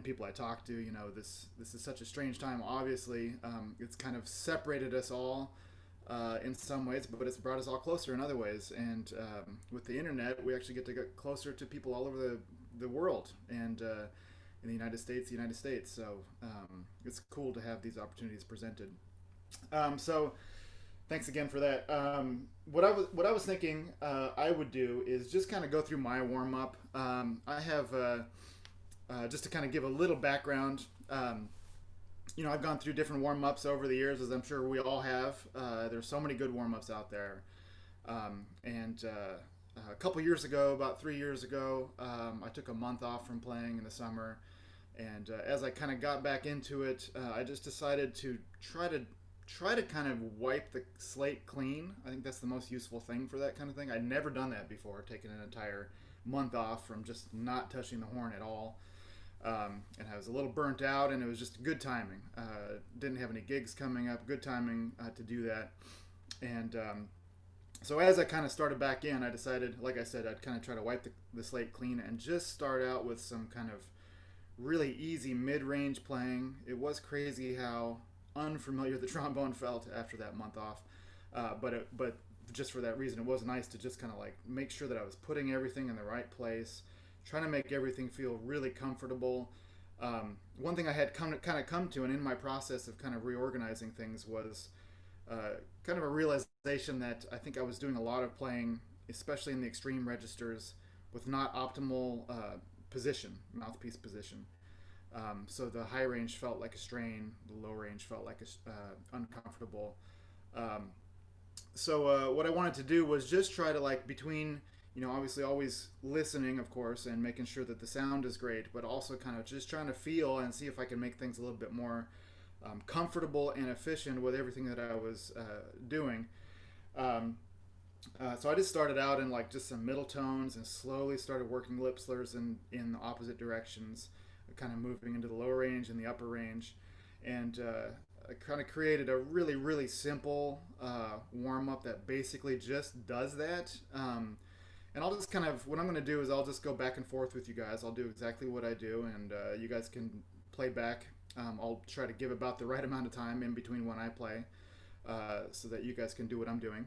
people I talk to, this is such a strange time. Obviously, it's kind of separated us all in some ways, but it's brought us all closer in other ways. And with the internet, we actually get to get closer to people all over the world, and in the United States. So it's cool to have these opportunities presented. So thanks again for that. What I was thinking I would do is just kind of go through my warm up. I have just to kind of give a little background. I've gone through different warm ups over the years, as I'm sure we all have. There's so many good warm ups out there. And a couple years ago, about 3 years ago, I took a month off from playing in the summer. And as I kind of got back into it, I just decided to try to kind of wipe the slate clean. I think that's the most useful thing for that kind of thing. I'd never done that before, taking an entire month off from just not touching the horn at all. And I was a little burnt out, and it was just good timing. Didn't have any gigs coming up. Good timing to do that. And so as I kind of started back in, I decided, like I said, I'd kind of try to wipe the slate clean and just start out with some kind of really easy mid-range playing. It was crazy how unfamiliar the trombone felt after that month off. But just for that reason, it was nice to just kind of like make sure that I was putting everything in the right place, trying to make everything feel really comfortable. One thing I had come to, and in my process of kind of reorganizing things, was kind of a realization that I think I was doing a lot of playing, especially in the extreme registers, with not optimal mouthpiece position. So the high range felt like a strain, the low range felt like uncomfortable. So what I wanted to do was just try to, like, between, obviously always listening, of course, and making sure that the sound is great, but also kind of just trying to feel and see if I can make things a little bit more comfortable and efficient with everything that I was doing. So I just started out in like just some middle tones and slowly started working lip slurs in the opposite directions, kind of moving into the lower range and the upper range. And I kind of created a really, really simple warm-up that basically just does that. And I'll just what I'm going to do is I'll just go back and forth with you guys. I'll do exactly what I do, and you guys can play back. I'll try to give about the right amount of time in between when I play, so that you guys can do what I'm doing.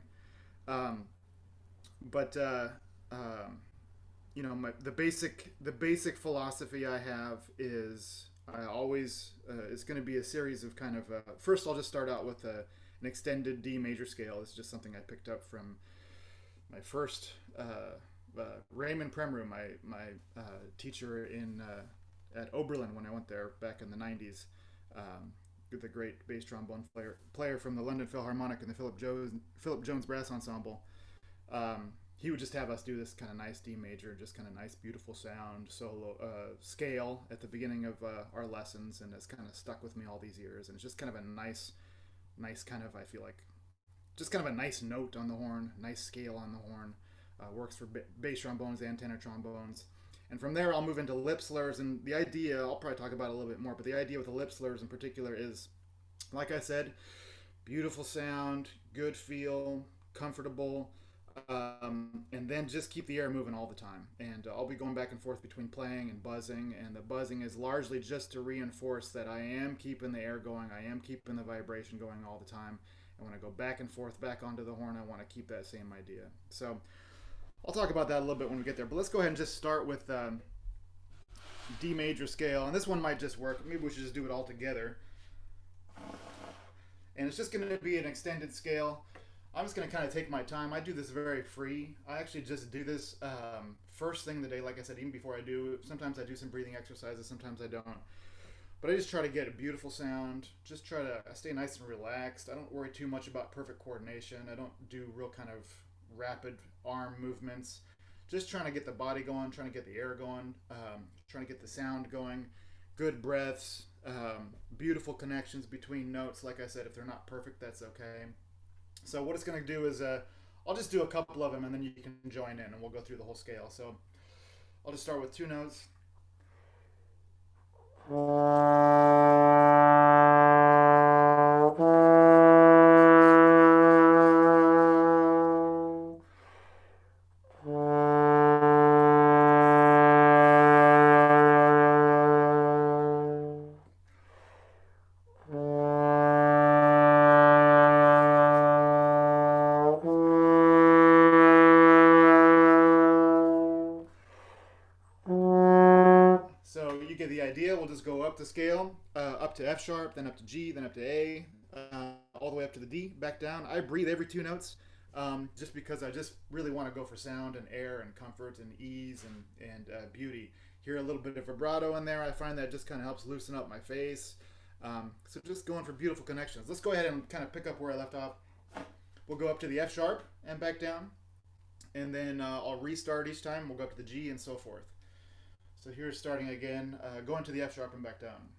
The basic philosophy I have is I always it's going to be a series of kind of first I'll just start out with an extended D major scale. It's just something I picked up from my first Raymond Premru, my teacher at Oberlin when I went there back in the 90s. The great bass trombone player from the London Philharmonic and the Philip Jones Brass Ensemble. He would just have us do this kind of nice D major, just kind of nice, beautiful sound solo scale at the beginning of our lessons, and it's kind of stuck with me all these years. And it's just kind of a nice kind of, I feel like, just kind of a nice note on the horn, nice scale on the horn. Works for bass trombones and tenor trombones. And from there, I'll move into lip slurs. And the idea, I'll probably talk about it a little bit more, but the idea with the lip slurs in particular is, like I said, beautiful sound, good feel, comfortable, and then just keep the air moving all the time. And I'll be going back and forth between playing and buzzing. And the buzzing is largely just to reinforce that I am keeping the air going, I am keeping the vibration going all the time. And when I go back and forth back onto the horn, I want to keep that same idea. So I'll talk about that a little bit when we get there. But let's go ahead and just start with D major scale. And this one might just work. Maybe we should just do it all together. And it's just going to be an extended scale. I'm just going to kind of take my time. I do this very free. I actually just do this first thing of the day, like I said, even before I do. Sometimes I do some breathing exercises, sometimes I don't. But I just try to get a beautiful sound. Just try to stay nice and relaxed. I don't worry too much about perfect coordination. I don't do real kind of rapid arm movements. Just trying to get the body going, trying to get the air going, trying to get the sound going. Good breaths, beautiful connections between notes. Like I said, if they're not perfect, that's okay. So what it's going to do is I'll just do a couple of them, and then you can join in, and we'll go through the whole scale. So I'll just start with two notes. you get the idea. We'll just go up the scale, up to F sharp, then up to G, then up to A, all the way up to the D, back down. I breathe every two notes, just because I just really want to go for sound and air and comfort and ease and beauty. Hear a little bit of vibrato in there. I find that just kind of helps loosen up my face. So just going for beautiful connections. Let's go ahead and kind of pick up where I left off. We'll go up to the F sharp and back down, and then I'll restart each time. We'll go up to the G and so forth. So here's starting again, going to the F sharp and back down.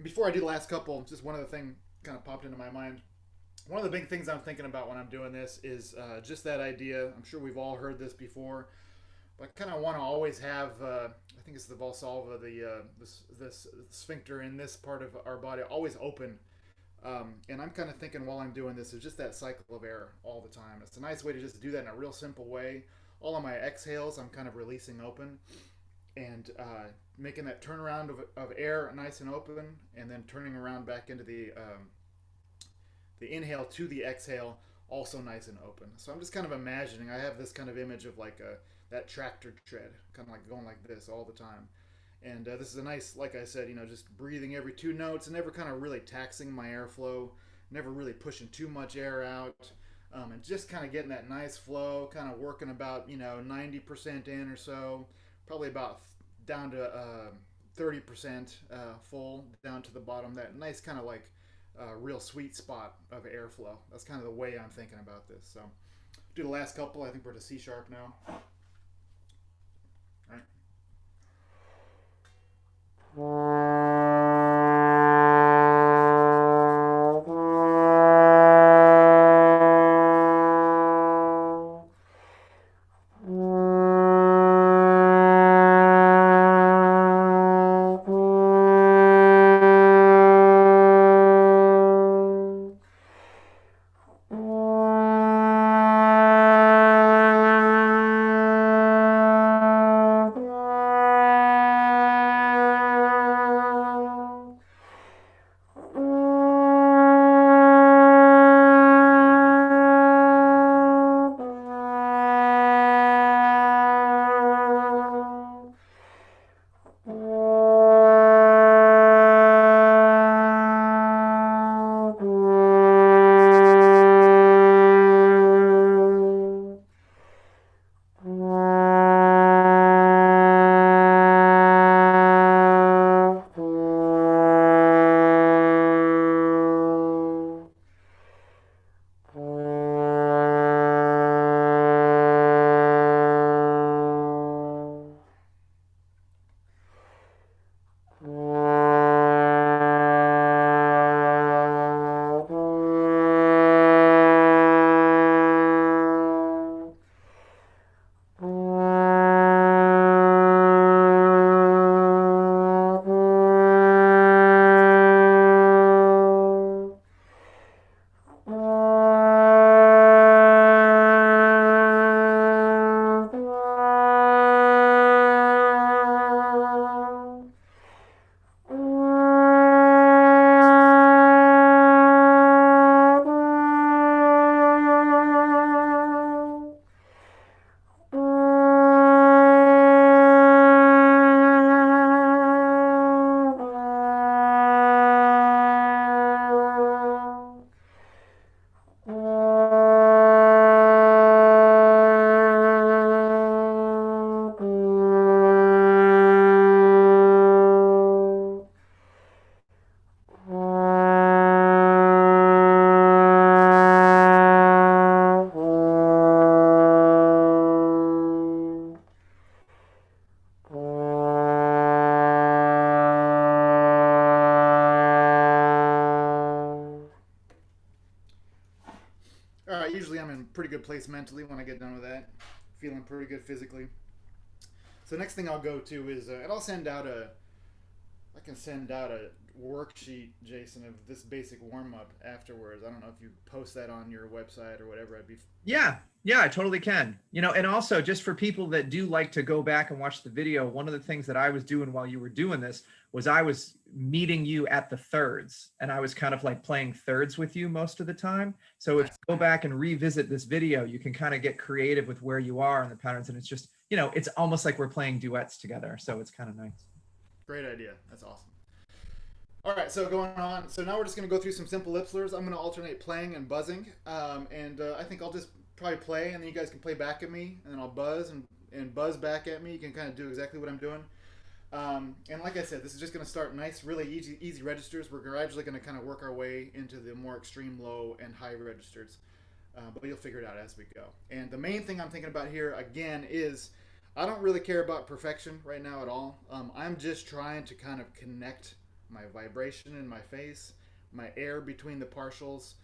Before I do the last couple, just one other thing kind of popped into my mind. One of the big things I'm thinking about when I'm doing this is just that idea. I'm sure we've all heard this before, but I kind of want to always have, I think it's the Valsalva, this sphincter in this part of our body always open. And I'm kind of thinking while I'm doing this is just that cycle of air all the time. It's a nice way to just do that in a real simple way. All of my exhales, I'm kind of releasing open and making that turnaround of air nice and open, and then turning around back into the inhale to the exhale, also nice and open. So I'm just kind of imagining, I have this kind of image of like that tractor tread, kind of like going like this all the time. And this is a nice, like I said, just breathing every two notes and never kind of really taxing my airflow, never really pushing too much air out, and just kind of getting that nice flow, kind of working about, 90% in or so, probably about down to 30% full, down to the bottom, that nice kind of like real sweet spot of airflow. That's kind of the way I'm thinking about this. So do the last couple. I think we're to C sharp now. All right. I'm in a pretty good place mentally when I get done with that. Feeling pretty good physically. So next thing I'll go to is, and I'll send out I can send out a worksheet, Jason, of this basic warm up afterwards. I don't know if you post that on your website or whatever. I'd be Yeah, yeah, I totally can. And also just for people that do like to go back and watch the video, one of the things that I was doing while you were doing this was I was meeting you at the thirds, and I was kind of like playing thirds with you most of the time. So if nice. you go back and revisit this video, you can kind of get creative with where you are and the patterns. And it's just, it's almost like we're playing duets together. So it's kind of nice. Great idea. That's awesome. All right, so going on. So now we're just going to go through some simple lip slurs. I'm going to alternate playing and buzzing. I think I'll just probably play, and then you guys can play back at me, and then I'll buzz and buzz back at me. You can kind of do exactly what I'm doing. And like I said, this is just going to start nice, really easy registers. We're gradually going to kind of work our way into the more extreme low and high registers. But you'll figure it out as we go. And the main thing I'm thinking about here, again, is I don't really care about perfection right now at all. I'm just trying to kind of connect my vibration in my face, my air between the partials.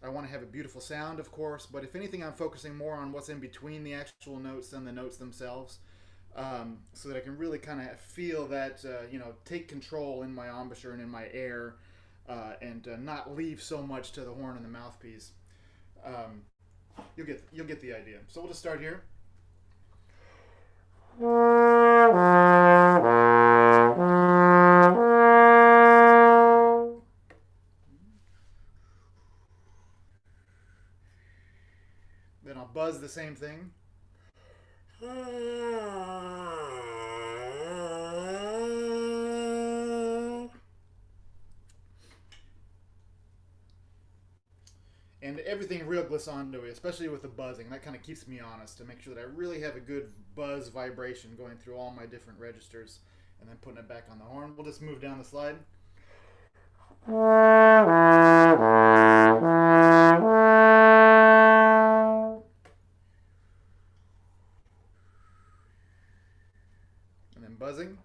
I want to have a beautiful sound, of course, but if anything, I'm focusing more on what's in between the actual notes than the notes themselves, so that I can really kind of feel that, take control in my embouchure and in my air, and not leave so much to the horn and the mouthpiece. You'll get the idea. So we'll just start here. Then I'll buzz the same thing. And everything real glissando, especially with the buzzing. That kind of keeps me honest to make sure that I really have a good buzz vibration going through all my different registers, and then putting it back on the horn. We'll just move down the slide. And then buzzing.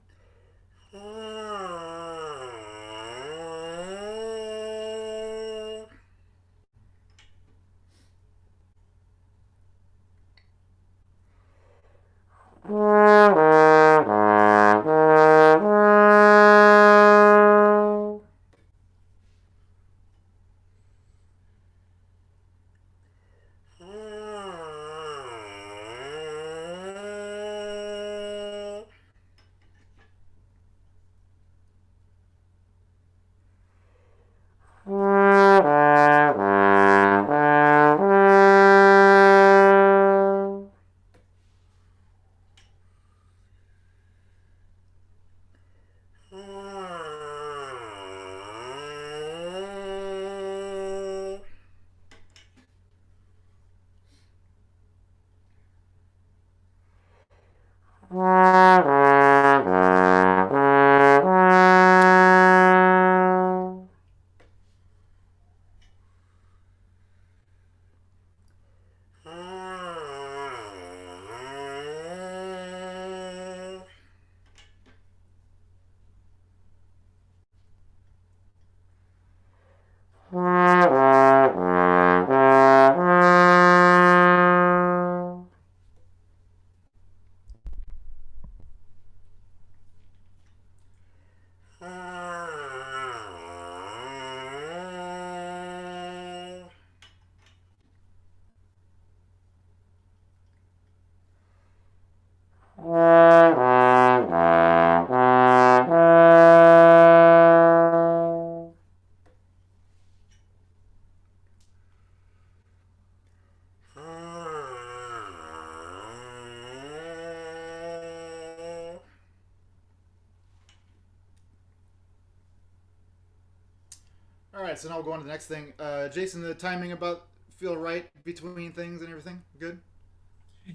All right, so now we'll go on to the next thing. Jason, the timing about feel right between things and everything? Good?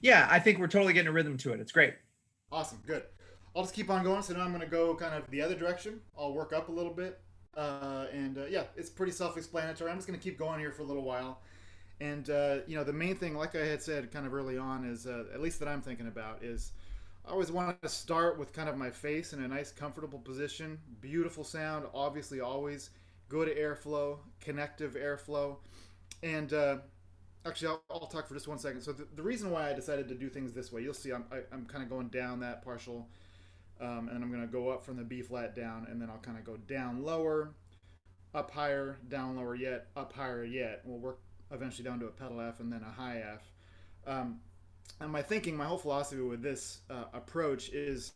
Yeah, I think we're totally getting a rhythm to it. It's great. Awesome, good. I'll just keep on going. So now I'm going to go kind of the other direction. I'll work up a little bit. Yeah, it's pretty self-explanatory. I'm just going to keep going here for a little while. And, the main thing, like I had said kind of early on, is, at least that I'm thinking about, is I always want to start with kind of my face in a nice, comfortable position. Beautiful sound, obviously, always. Good airflow, connective airflow. And actually, I'll talk for just 1 second. So the reason why I decided to do things this way, you'll see I'm kind of going down that partial, and I'm going to go up from the B flat down, and then I'll kind of go down lower, up higher, down lower yet, up higher yet. We'll work eventually down to a pedal F and then a high F. And my thinking, my whole philosophy with this approach is,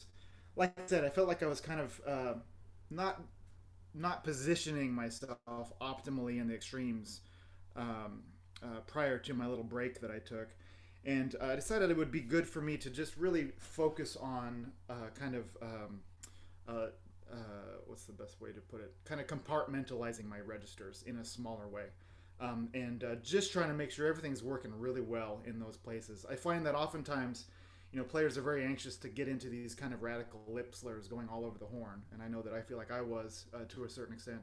like I said, I felt like I was kind of not not positioning myself optimally in the extremes prior to my little break that I took. And I decided it would be good for me to just really focus on kind of what's the best way to put it? Kind of compartmentalizing my registers in a smaller way. And just trying to make sure everything's working really well in those places. I find that oftentimes, players are very anxious to get into these kind of radical lip slurs going all over the horn, and I know that I feel like I was to a certain extent.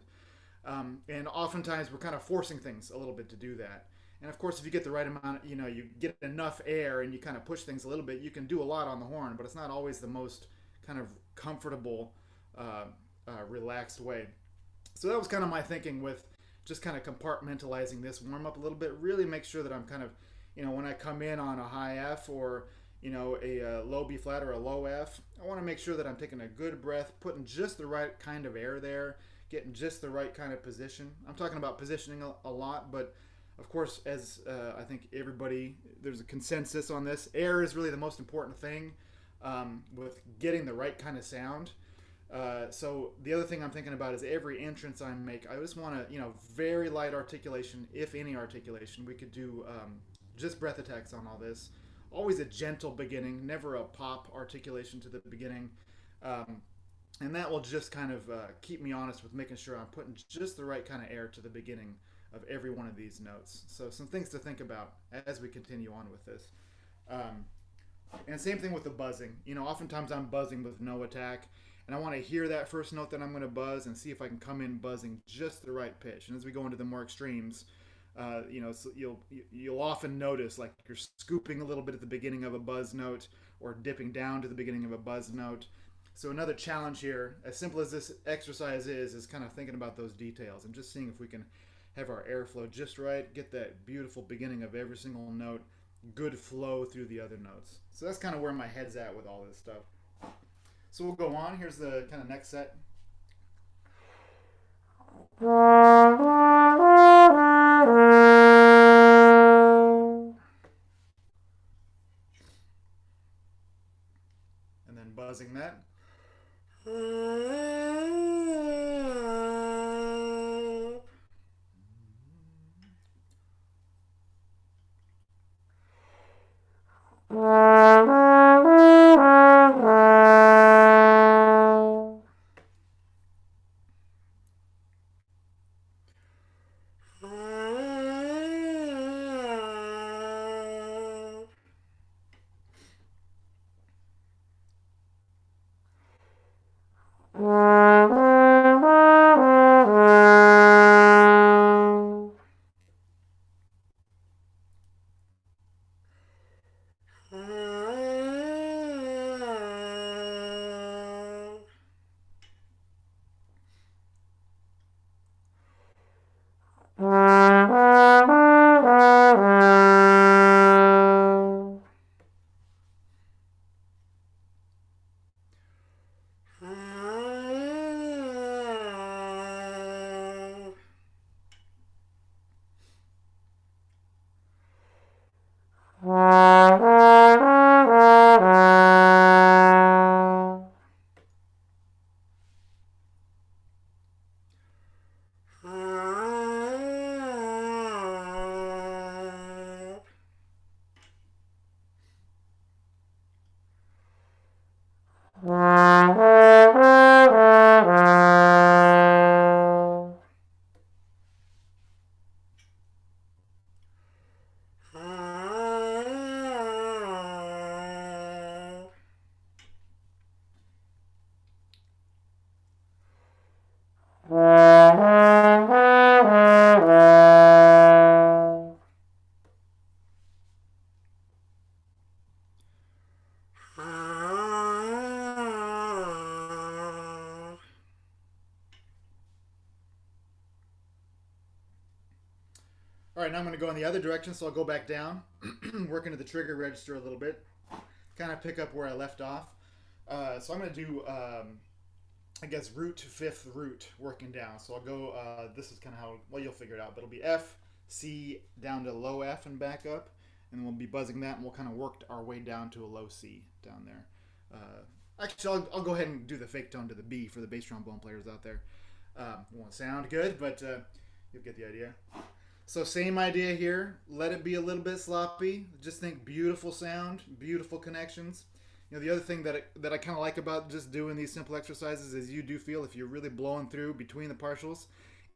And oftentimes we're kind of forcing things a little bit to do that. And of course, if you get the right amount, you get enough air and you kind of push things a little bit, you can do a lot on the horn, but it's not always the most kind of comfortable, relaxed way. So that was kind of my thinking with just kind of compartmentalizing this warm up a little bit. Really make sure that I'm kind of, when I come in on a high F or a low B flat or a low F, I want to make sure that I'm taking a good breath, putting just the right kind of air there, getting just the right kind of position. I'm talking about positioning a lot, but of course, as I think there's a consensus on this, air is really the most important thing with getting the right kind of sound. So the other thing I'm thinking about is every entrance I make, I just want to, very light articulation, if any articulation. We could do just breath attacks on all this. Always a gentle beginning, never a pop articulation to the beginning. And that will just kind of keep me honest with making sure I'm putting just the right kind of air to the beginning of every one of these notes. So some things to think about as we continue on with this. And same thing with the buzzing. Oftentimes I'm buzzing with no attack, and I want to hear that first note that I'm going to buzz and see if I can come in buzzing just the right pitch. And as we go into the more extremes, so you'll often notice like you're scooping a little bit at the beginning of a buzz note or dipping down to the beginning of a buzz note. So another challenge here, as simple as this exercise is kind of thinking about those details and just seeing if we can have our airflow just right, get that beautiful beginning of every single note, good flow through the other notes. So that's kind of where my head's at with all this stuff. So we'll go on. Here's the kind of next set. And then buzzing that. All right, now I'm going to go in the other direction, so I'll go back down, work into the trigger register a little bit, kind of pick up where I left off. So I'm going to do, I guess, root to fifth root, working down. So I'll go, this is kind of how, well, you'll figure it out, but it'll be F, C, down to low F and back up, and we'll be buzzing that, and we'll kind of work our way down to a low C down there. Actually, I'll go ahead and do the fake tone to the B for the bass trombone players out there. It won't sound good, but you'll get the idea. So same idea here. Let it be a little bit sloppy. Just think beautiful sound, beautiful connections. You know, the other thing that I kind of like about just doing these simple exercises is you do feel if you're really blowing through between the partials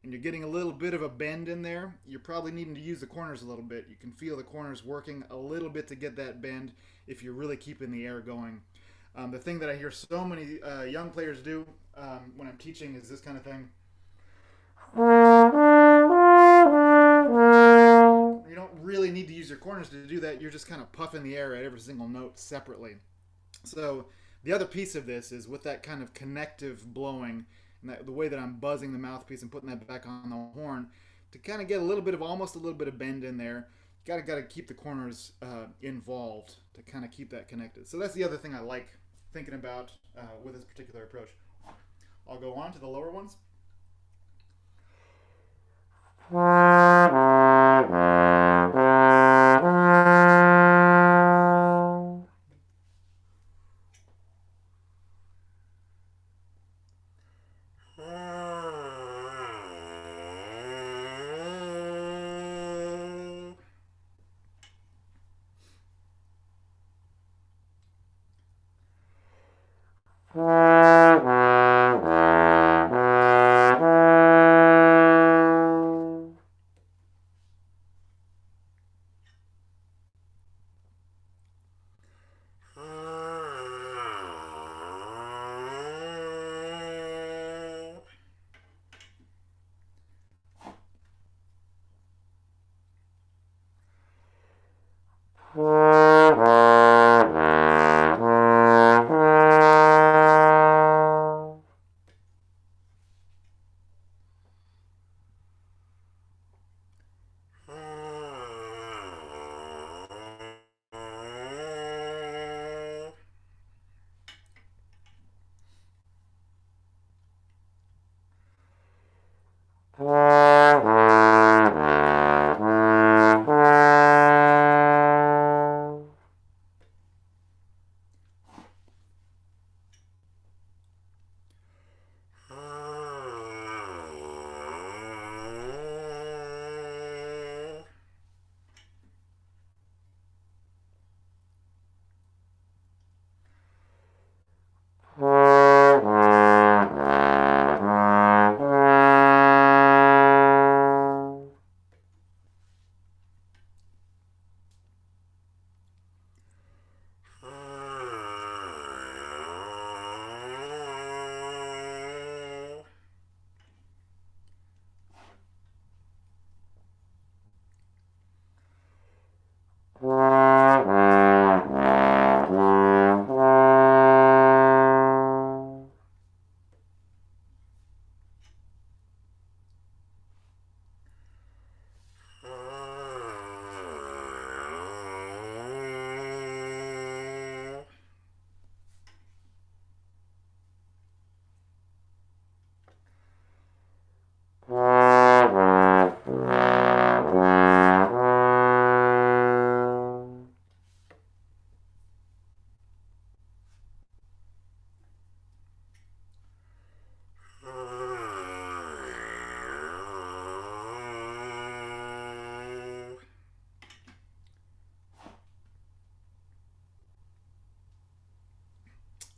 and you're getting a little bit of a bend in there, you're probably needing to use the corners a little bit. You can feel the corners working a little bit to get that bend if you're really keeping the air going. The thing that I hear so many young players do when I'm teaching is this kind of thing. You don't really need to use your corners to do that. You're just kind of puffing the air at every single note separately. So the other piece of this is with that kind of connective blowing and the way that I'm buzzing the mouthpiece and putting that back on the horn to kind of get a little bit of almost a little bit of bend in there. You gotta keep the corners involved to kind of keep that connected. So that's the other thing I like thinking about with this particular approach. I'll go on to the lower ones.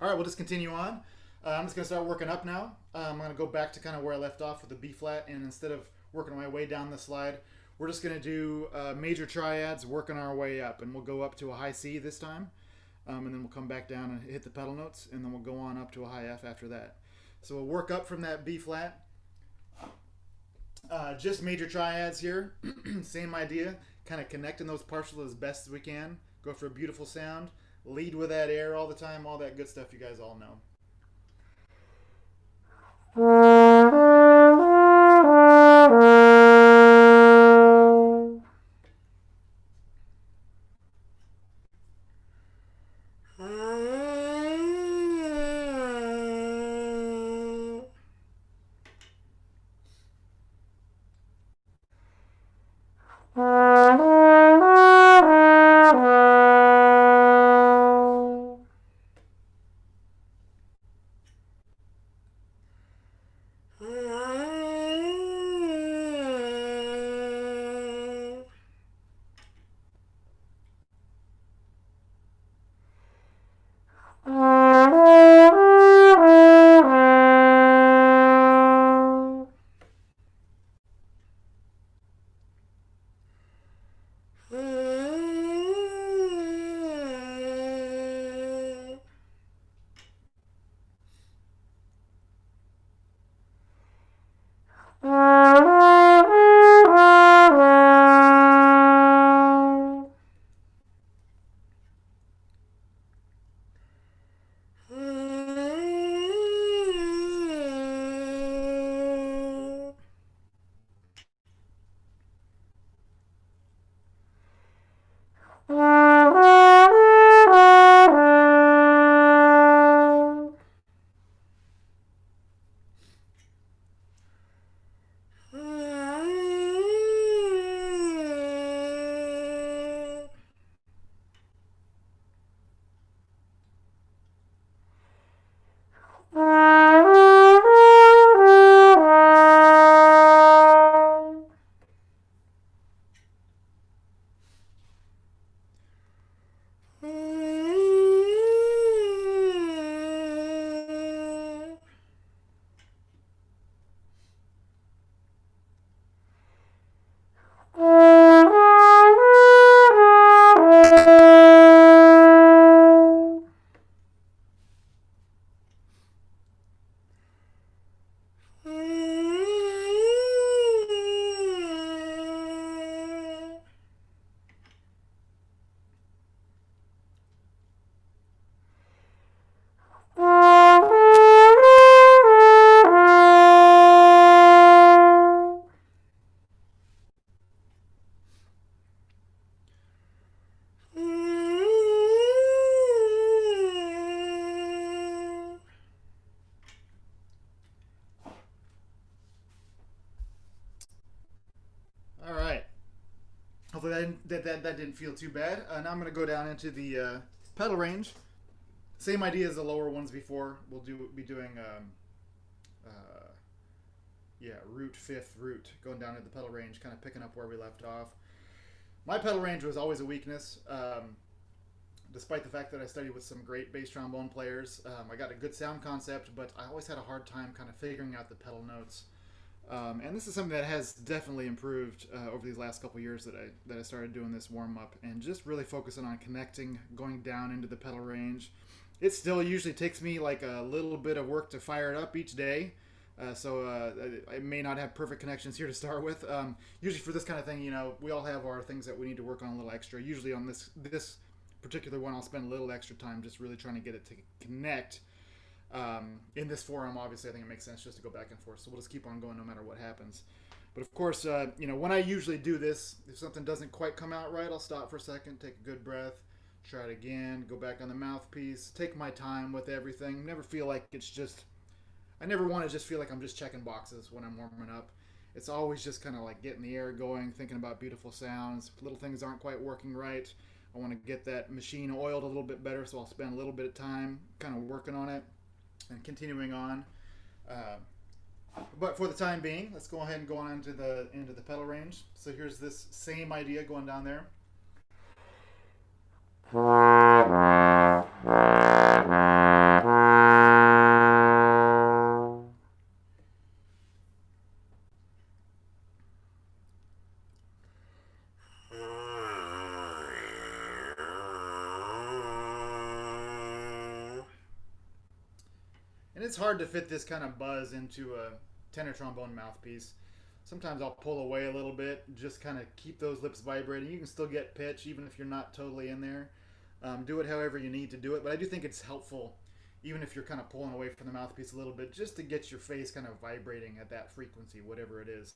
All right, we'll just continue on. I'm just going to start working up now. I'm going to go back to kind of where I left off with the B flat, and instead of working my way down the slide, we're just going to do major triads, working our way up, and we'll go up to a high C this time, and then we'll come back down and hit the pedal notes, and then we'll go on up to a high F after that. So we'll work up from that B flat. Just major triads here, same idea, kind of connecting those partials as best as we can, go for a beautiful sound, lead with that air all the time, all that good stuff you guys all know. that didn't feel too bad. Now I'm going to go down into the pedal range. Same idea as the lower ones before. We'll be doing root, fifth, root, going down to the pedal range, kind of picking up where we left off. My pedal range was always a weakness, despite the fact that I studied with some great bass trombone players. I got a good sound concept, but I always had a hard time kind of figuring out the pedal notes. And this is something that has definitely improved over these last couple years that I started doing this warm up, and just really focusing on connecting, going down into the pedal range. It still usually takes me like a little bit of work to fire it up each day. So I may not have perfect connections here to start with. Usually for this kind of thing, you know, we all have our things that we need to work on a little extra. Usually on this particular one, I'll spend a little extra time just really trying to get it to connect. In this forum, obviously, I think it makes sense just to go back and forth. So we'll just keep on going no matter what happens. But of course, you know, when I usually do this, if something doesn't quite come out right, I'll stop for a second, take a good breath, try it again, go back on the mouthpiece, take my time with everything. Never feel like it's just... I never want to just feel like I'm just checking boxes when I'm warming up. It's always just kind of like getting the air going, thinking about beautiful sounds. Little things aren't quite working right. I want to get that machine oiled a little bit better, so I'll spend a little bit of time kind of working on it and continuing on. But for the time being, let's go ahead and go on into the pedal range. So here's this same idea going down there. And it's hard to fit this kind of buzz into a tenor trombone mouthpiece. Sometimes I'll pull away a little bit, just kind of keep those lips vibrating. You can still get pitch even if you're not totally in there. Do it however you need to do it, but I do think it's helpful, even if you're kind of pulling away from the mouthpiece a little bit, just to get your face kind of vibrating at that frequency, whatever it is.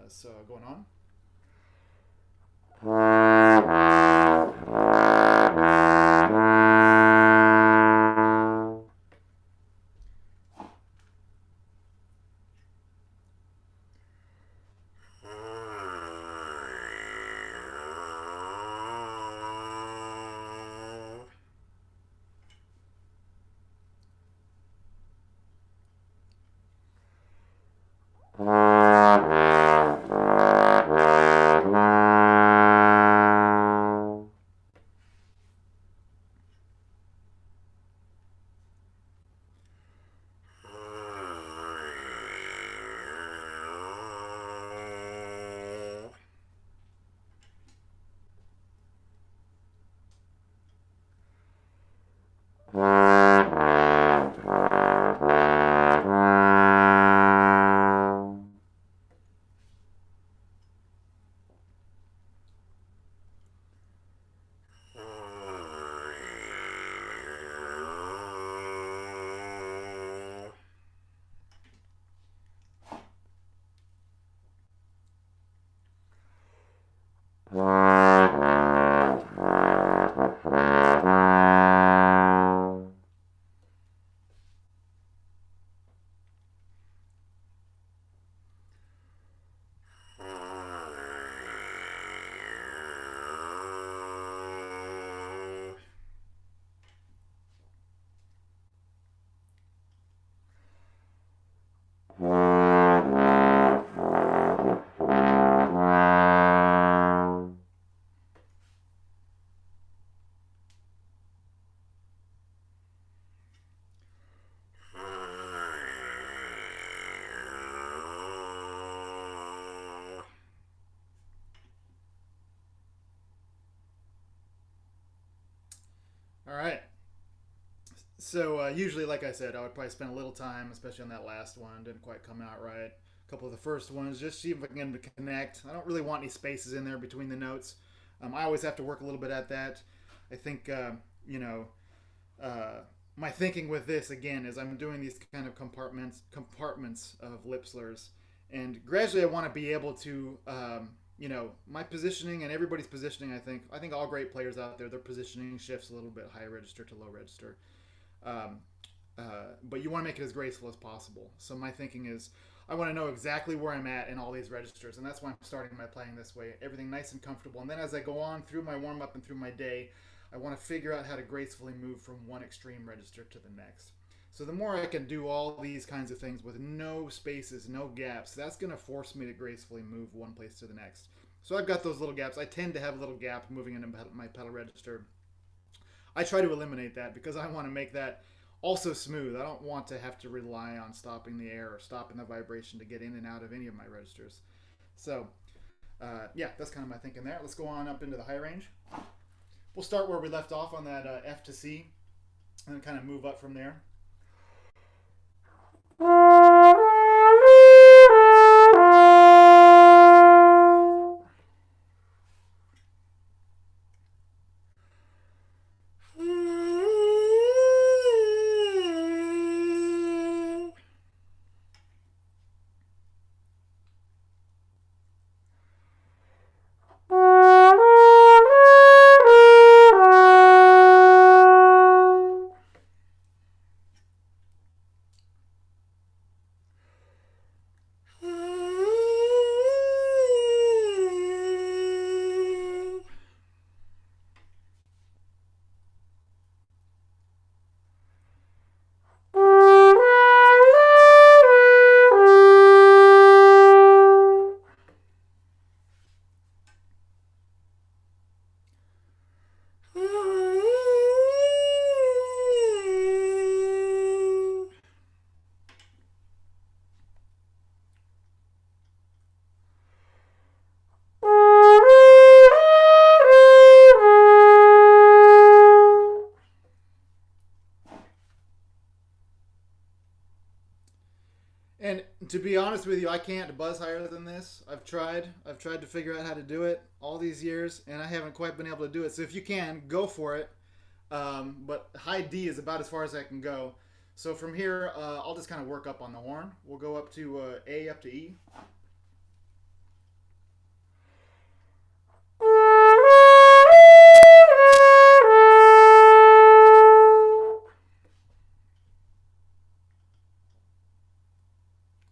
So going on. All right. So usually, like I said, I would probably spend a little time, especially on that last one. Didn't quite come out right. A couple of the first ones, just see if I can get them to connect. I don't really want any spaces in there between the notes. I always have to work a little bit at that. I think, you know, my thinking with this, again, is I'm doing these kind of compartments of lip slurs. And gradually I want to be able to, you know, my positioning and everybody's positioning, I think all great players out there, their positioning shifts a little bit high register to low register. but you want to make it as graceful as possible. So my thinking is, I want to know exactly where I'm at in all these registers, and that's why I'm starting my playing this way. Everything nice and comfortable, and then as I go on through my warm up and through my day, I want to figure out how to gracefully move from one extreme register to the next. So the more I can do all these kinds of things with no spaces, no gaps, that's going to force me to gracefully move one place to the next. So I've got those little gaps. I tend to have a little gap moving into my pedal register. I try to eliminate that because I want to make that also smooth. I don't want to have to rely on stopping the air or stopping the vibration to get in and out of any of my registers. So yeah, that's kind of my thinking there. Let's go on up into the high range. We'll start where we left off on that F to C and kind of move up from there. And to be honest with you, I can't buzz higher than this. I've tried to figure out how to do it all these years, and I haven't quite been able to do it. So if you can, go for it. But high D is about as far as I can go. So from here, I'll just kind of work up on the horn. We'll go up to A up to E.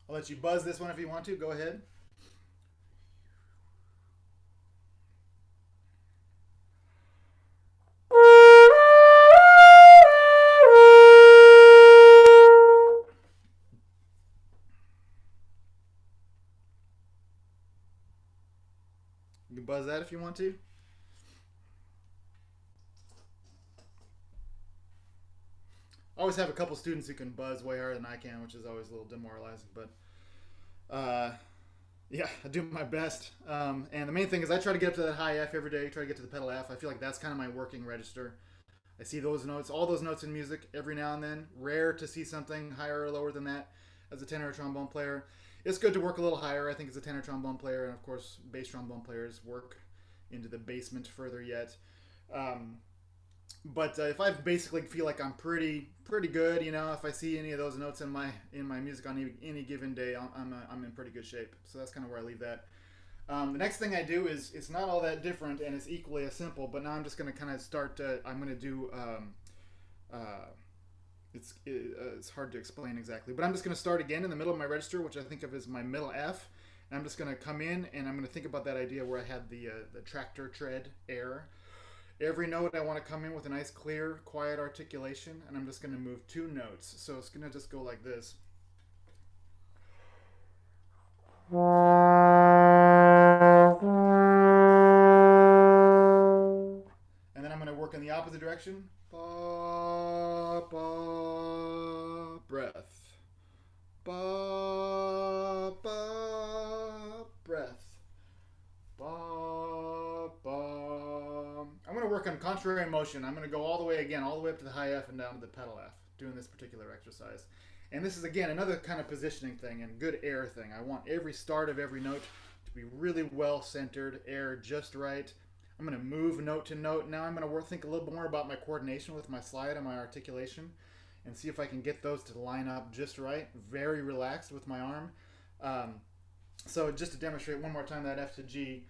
I'll let you buzz this one if you want to. Go ahead. You can buzz that if you want to. I always have a couple students who can buzz way higher than I can, which is always a little demoralizing. But yeah, I do my best. And the main thing is I try to get up to that high F every day, try to get to the pedal F. I feel like that's kind of my working register. I see those notes, all those notes in music every now and then. Rare to see something higher or lower than that as a tenor or trombone player. It's good to work a little higher, I think, as a tenor trombone player. And of course, bass trombone players work into the basement further yet. But if I basically feel like I'm pretty good, you know, if I see any of those notes in my music on any given day, I'm in pretty good shape. So that's kind of where I leave that. The next thing I do is it's not all that different and it's equally as simple. But now I'm just going to kind of start. I'm going to do. It's hard to explain exactly, but I'm just going to start again in the middle of my register, which I think of as my middle F. And I'm just going to come in and I'm going to think about that idea where I had the tractor tread air. Every note I want to come in with a nice, clear, quiet articulation, and I'm just going to move two notes. So it's going to just go like this. And then I'm going to work in the opposite direction. Ba, ba, breath. Ba, ba, breath. Ba, ba. I'm going to work on contrary motion. I'm going to go all the way up to the high F and down to the pedal F, doing this particular exercise. And this is, again, another kind of positioning thing and good air thing. I want every start of every note to be really well centered, air just right. I'm going to move note to note. Now I'm going to think a little bit more about my coordination with my slide and my articulation and see if I can get those to line up just right. Very relaxed with my arm. So just to demonstrate one more time that F to G,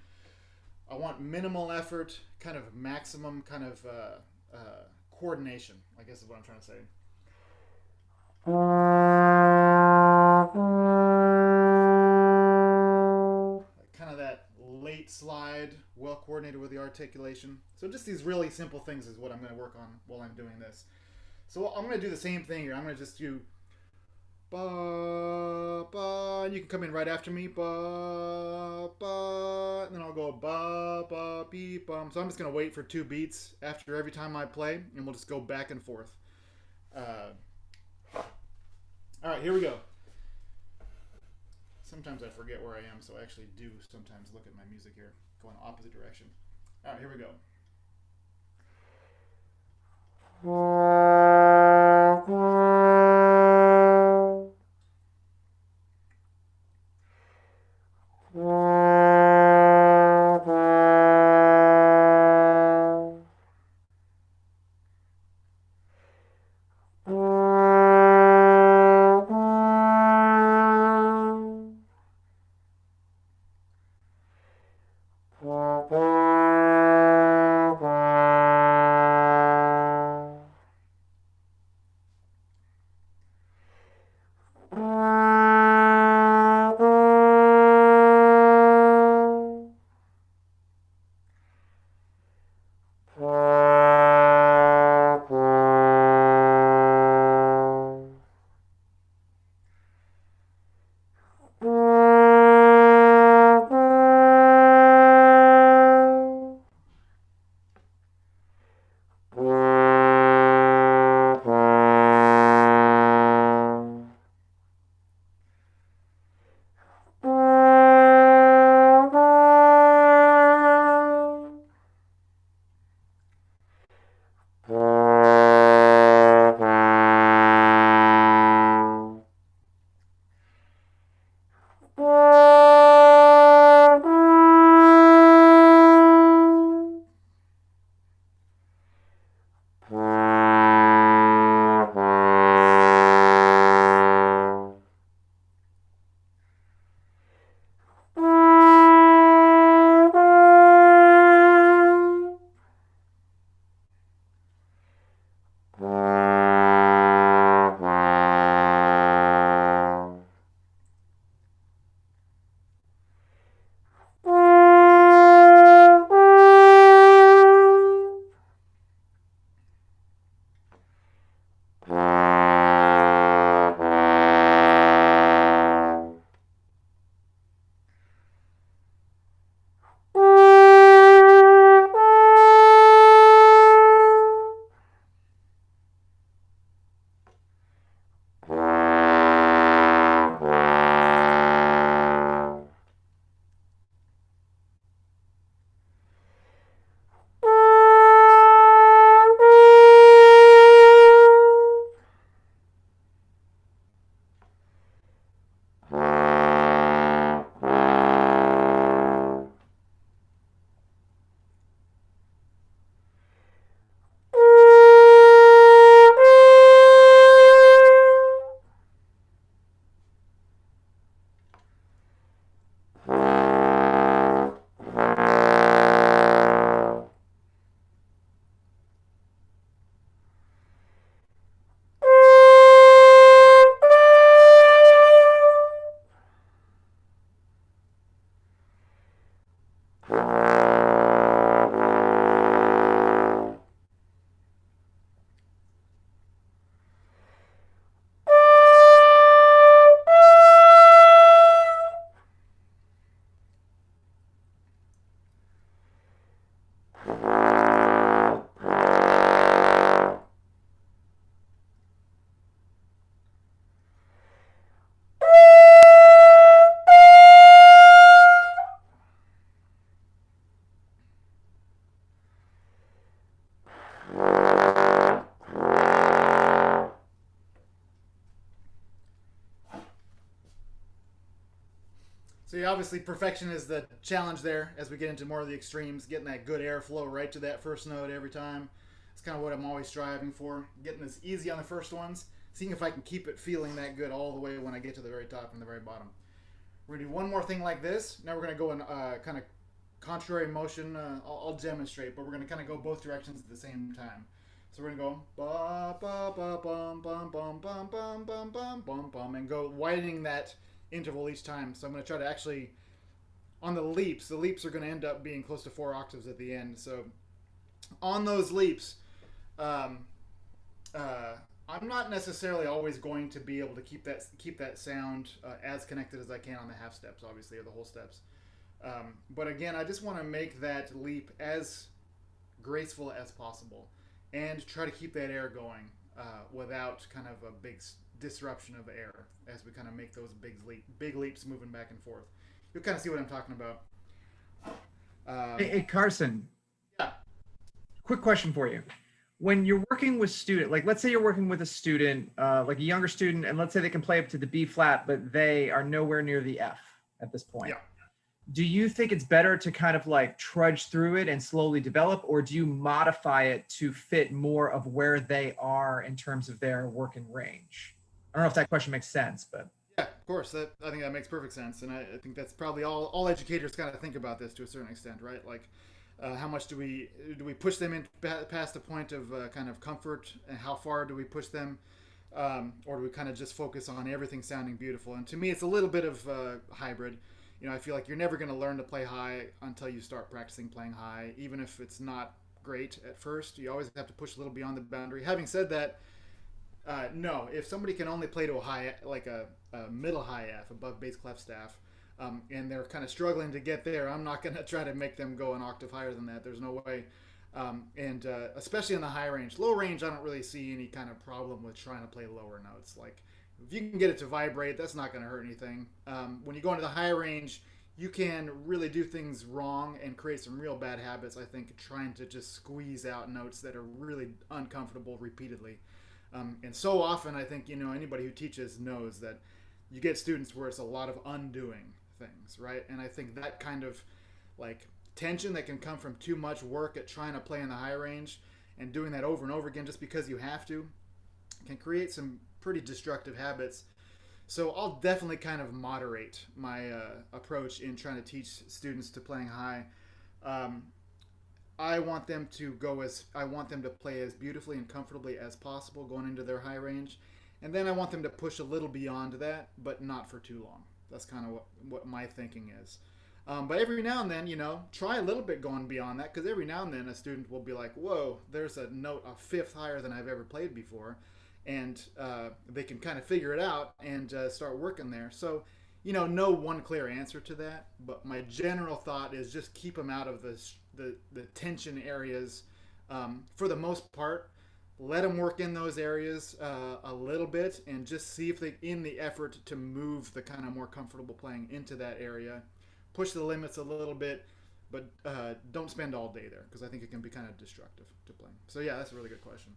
I want minimal effort, kind of maximum kind of coordination, I guess is what I'm trying to say. articulation. So just these really simple things is what I'm going to work on while I'm doing this. So I'm going to do the same thing here. I'm going to just do ba, ba, and you can come in right after me, ba, ba, and then I'll go ba, ba, beep, bum. So I'm just going to wait for 2 beats after every time I play, and we'll just go back and forth. All right, here we go. Sometimes I forget where I am, so I actually do sometimes look at my music here, go in the opposite direction. All right, here we go. So yeah, obviously perfection is the challenge there as we get into more of the extremes, getting that good airflow right to that first note every time. It's kind of what I'm always striving for, getting this easy on the first ones, seeing if I can keep it feeling that good all the way when I get to the very top and the very bottom. We're going to do one more thing like this. Now we're going to go in kind of contrary motion. I'll demonstrate, but we're going to kind of go both directions at the same time. So we're going to go ba ba ba bum bum bum bum bum bum bum bum bum and go widening that interval each time. So I'm going to try to actually on the leaps are going to end up being close to 4 octaves at the end. So on those leaps, um, I'm not necessarily always going to be able to keep that sound as connected as I can on the half steps, obviously, or the whole steps. But again, I just want to make that leap as graceful as possible, and try to keep that air going without kind of a big disruption of air as we kind of make those big leaps moving back and forth. You'll kind of see what I'm talking about. Hey, Carson. Yeah. Quick question for you. When you're working with student, like let's say you're working with a student, like a younger student, and let's say they can play up to the B flat, but they are nowhere near the F at this point. Yeah. Do you think it's better to kind of like trudge through it and slowly develop, or do you modify it to fit more of where they are in terms of their working range? I don't know if that question makes sense, but. Yeah, of course. I think that makes perfect sense, and I think that's probably all educators kind of think about this to a certain extent, right? Like, how much do we push them in past the point of kind of comfort, and how far do we push them, or do we kind of just focus on everything sounding beautiful? And to me, it's a little bit of hybrid. You know, I feel like you're never going to learn to play high until you start practicing playing high, even if it's not great at first. You always have to push a little beyond the boundary. Having said that, no, if somebody can only play to a high, like a middle high F, above bass clef staff, and they're kind of struggling to get there, I'm not going to try to make them go an octave higher than that. There's no way. And especially in the high range. Low range, I don't really see any kind of problem with trying to play lower notes. Like, if you can get it to vibrate, that's not going to hurt anything. When you go into the high range, you can really do things wrong and create some real bad habits, I think, trying to just squeeze out notes that are really uncomfortable repeatedly. And so often, I think, anybody who teaches knows that you get students where it's a lot of undoing things, right? And I think that kind of like tension that can come from too much work at trying to play in the high range and doing that over and over again just because you have to can create some pretty destructive habits. So I'll definitely kind of moderate my approach in trying to teach students to playing high. I want them to play as beautifully and comfortably as possible going into their high range, and then I want them to push a little beyond that, but not for too long. That's kind of what my thinking is. But every now and then, try a little bit going beyond that, because every now and then a student will be like, "Whoa, there's a note a fifth higher than I've ever played before," and they can kind of figure it out and start working there. So, no one clear answer to that, but my general thought is just keep them out of the tension areas for the most part. Let them work in those areas a little bit, and just see if they, in the effort to move the kind of more comfortable playing into that area, push the limits a little bit, but don't spend all day there, because I think it can be kind of destructive to playing. So yeah, that's a really good question.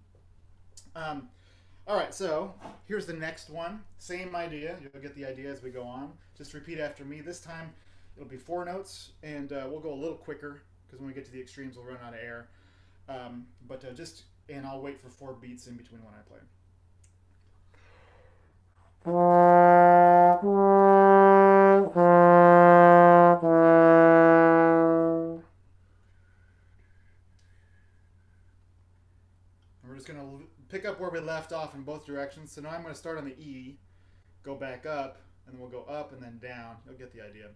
All right, so here's the next one. Same idea. You'll get the idea as we go on. Just repeat after me. This time it'll be 4 notes, and we'll go a little quicker, because when we get to the extremes, we'll run out of air. And I'll wait for 4 beats in between when I play. And we're just going to pick up where we left off in both directions. So now I'm going to start on the E, go back up, and then we'll go up and then down. You'll get the idea.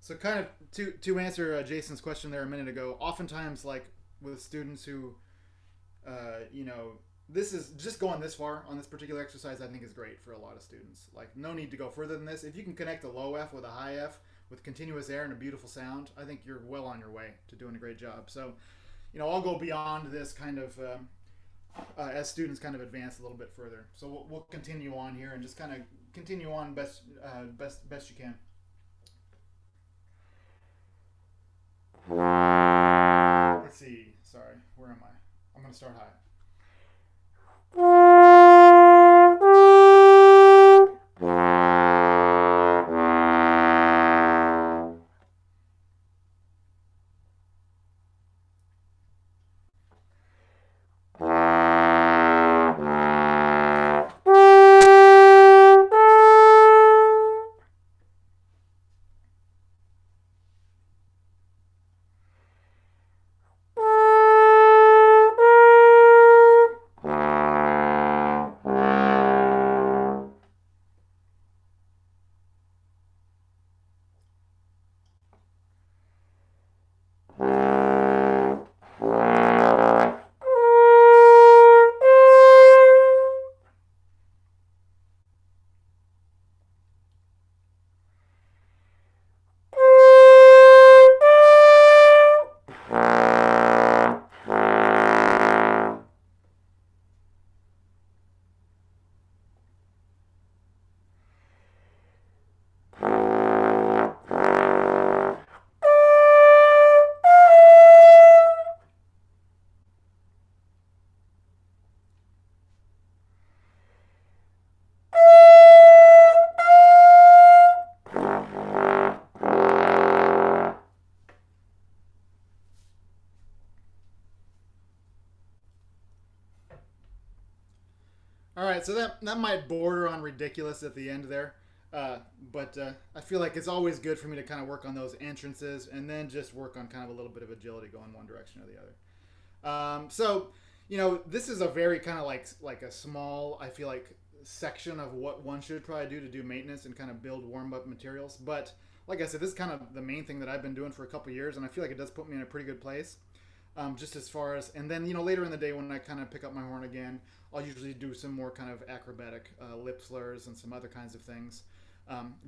So kind of to answer Jason's question there a minute ago, oftentimes like with students who, you know, this is just going this far on this particular exercise. I think is great for a lot of students. Like no need to go further than this. If you can connect a low F with a high F with continuous air and a beautiful sound, I think you're well on your way to doing a great job. So, you know, I'll go beyond this kind of as students kind of advance a little bit further. So we'll continue on here and just kind of continue on best you can. Let's see. Sorry, where am I? I'm gonna start high. All right, so that might border on ridiculous at the end there, but I feel like it's always good for me to kind of work on those entrances and then just work on kind of a little bit of agility going one direction or the other. So, you know, this is a very kind of like a small, I feel like, section of what one should probably do maintenance and kind of build warm-up materials. But like I said, this is kind of the main thing that I've been doing for a couple years, and I feel like it does put me in a pretty good place. Just as far as, and then, you know, later in the day when I kind of pick up my horn again, I'll usually do some more kind of acrobatic lip slurs and some other kinds of things.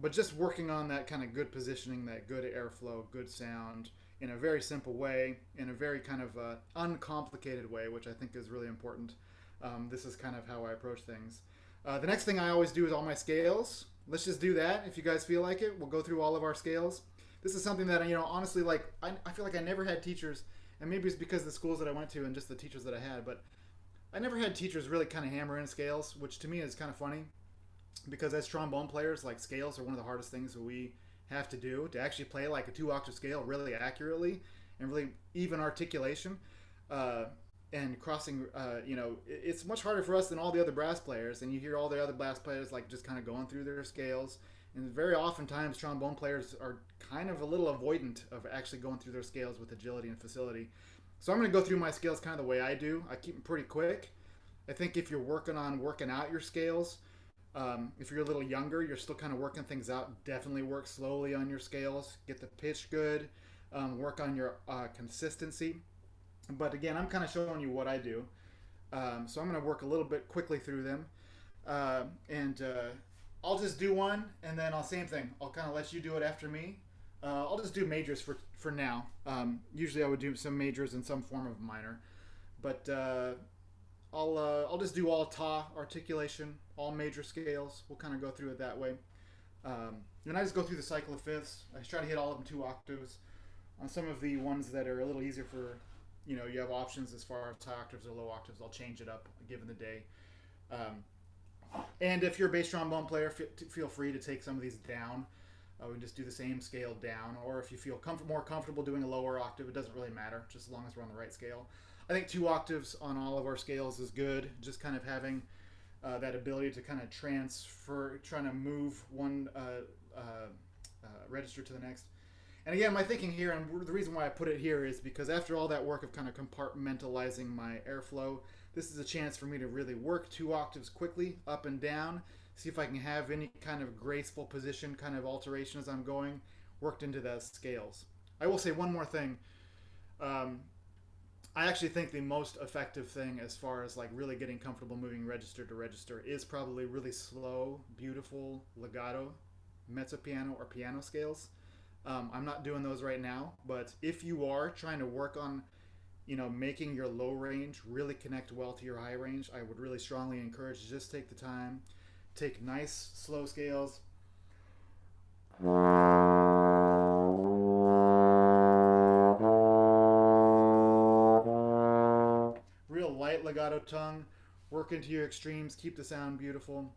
But just working on that kind of good positioning, that good airflow, good sound in a very simple way, in a very kind of uncomplicated way, which I think is really important. This is kind of how I approach things. The next thing I always do is all my scales. Let's just do that if you guys feel like it. We'll go through all of our scales. This is something that, you know, honestly, like, I feel like I never had teachers, and maybe it's because of the schools that I went to and just the teachers that I had, but I never had teachers really kind of hammer in scales, which to me is kind of funny because as trombone players, like scales are one of the hardest things that we have to do to actually play like a 2-octave scale really accurately and really even articulation and crossing, you know, it's much harder for us than all the other brass players. And you hear all the other brass players like just kind of going through their scales. And very oftentimes trombone players are kind of a little avoidant of actually going through their scales with agility and facility. So I'm going to go through my scales kind of the way I do. I keep them pretty quick. I think if you're working out your scales, if you're a little younger, you're still kind of working things out, definitely work slowly on your scales. Get the pitch good. Work on your consistency. But again, I'm kind of showing you what I do. So I'm going to work a little bit quickly through them. And I'll just do one, and then same thing. I'll kind of let you do it after me. I'll just do majors for now. Usually I would do some majors and some form of minor. But I'll just do all ta articulation, all major scales. We'll kind of go through it that way. Then I just go through the cycle of fifths. I try to hit all of them 2 octaves. On some of the ones that are a little easier for, you know, you have options as far as high octaves or low octaves. I'll change it up given the day. And if you're a bass trombone player, feel free to take some of these down. We just do the same scale down. Or if you feel more comfortable doing a lower octave, it doesn't really matter, just as long as we're on the right scale. I think 2 octaves on all of our scales is good. Just kind of having that ability to kind of transfer, trying to move one register to the next. And again, my thinking here, and the reason why I put it here is because after all that work of kind of compartmentalizing my airflow, this is a chance for me to really work 2 octaves quickly, up and down, see if I can have any kind of graceful position kind of alteration as I'm going, worked into those scales. I will say one more thing. I actually think the most effective thing as far as like really getting comfortable moving register to register is probably really slow, beautiful legato mezzo piano or piano scales. I'm not doing those right now, but if you are trying to work on, making your low range really connect well to your high range, I would really strongly encourage just take the time, take nice slow scales. Real light legato tongue, work into your extremes, keep the sound beautiful.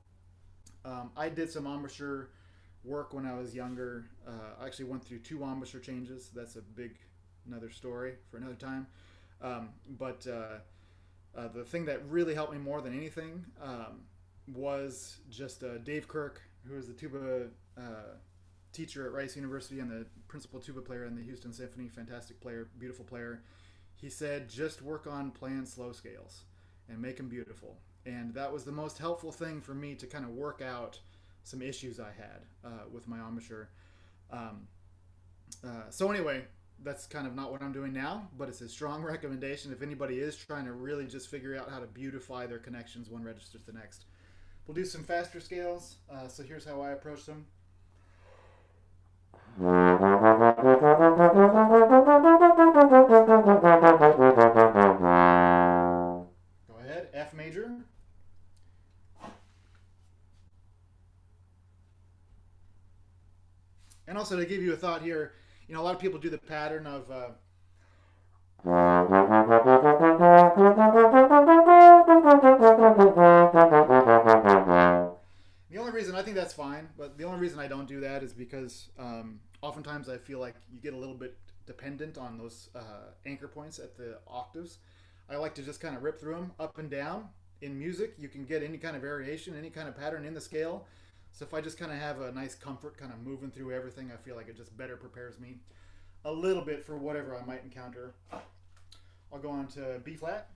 I did some embouchure work when I was younger. I actually went through 2 embouchure changes. That's another story for another time. But the thing that really helped me more than anything was just Dave Kirk, who is the tuba teacher at Rice University and the principal tuba player in the Houston Symphony. Fantastic player, beautiful player. He said, just work on playing slow scales and make them beautiful. And that was the most helpful thing for me to kind of work out some issues I had with my embouchure. So anyway, that's kind of not what I'm doing now, but it's a strong recommendation if anybody is trying to really just figure out how to beautify their connections one register to the next. We'll do some faster scales. So here's how I approach them. Go ahead, F major. And also to give you a thought here, a lot of people do the pattern of the only reason I think that's fine, but the only reason I don't do that is because oftentimes I feel like you get a little bit dependent on those anchor points at the octaves. I like to just kind of rip through them up and down. In music, you can get any kind of variation, any kind of pattern in the scale. So if I just kind of have a nice comfort kind of moving through everything, I feel like it just better prepares me a little bit for whatever I might encounter. I'll go on to B flat.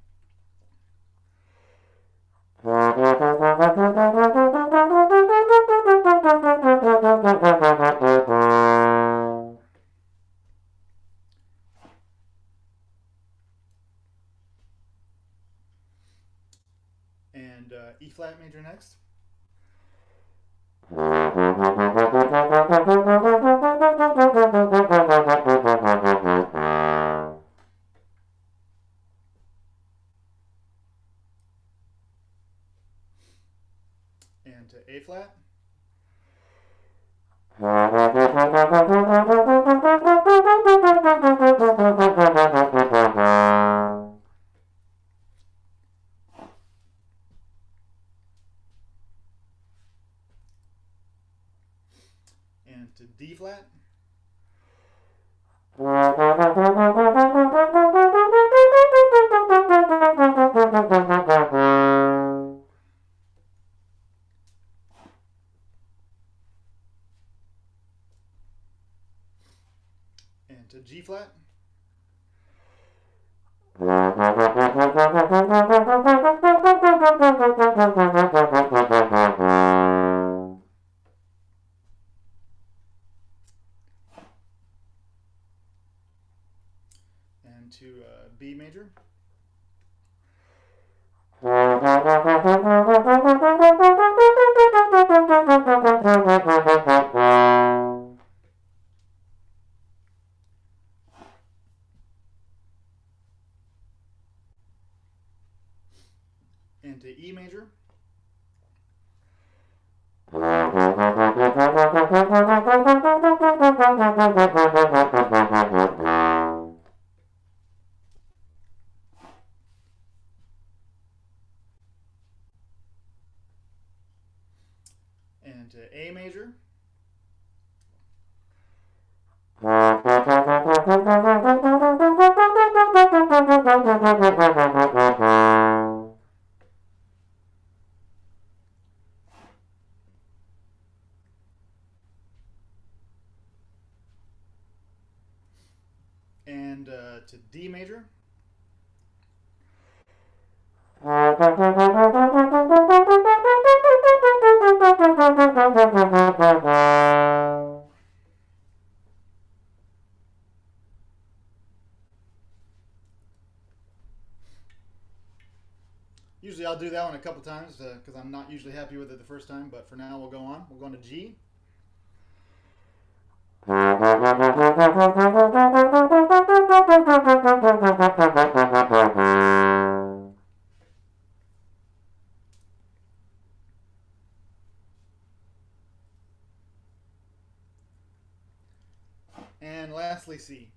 And E flat major next. And to A flat. And to D flat. And to G flat. And to B major. And to E major. And to A major. And to D major. Usually I'll do that one a couple times because I'm not usually happy with it the first time, but for now we'll go on. We'll go on to G. And lastly, C.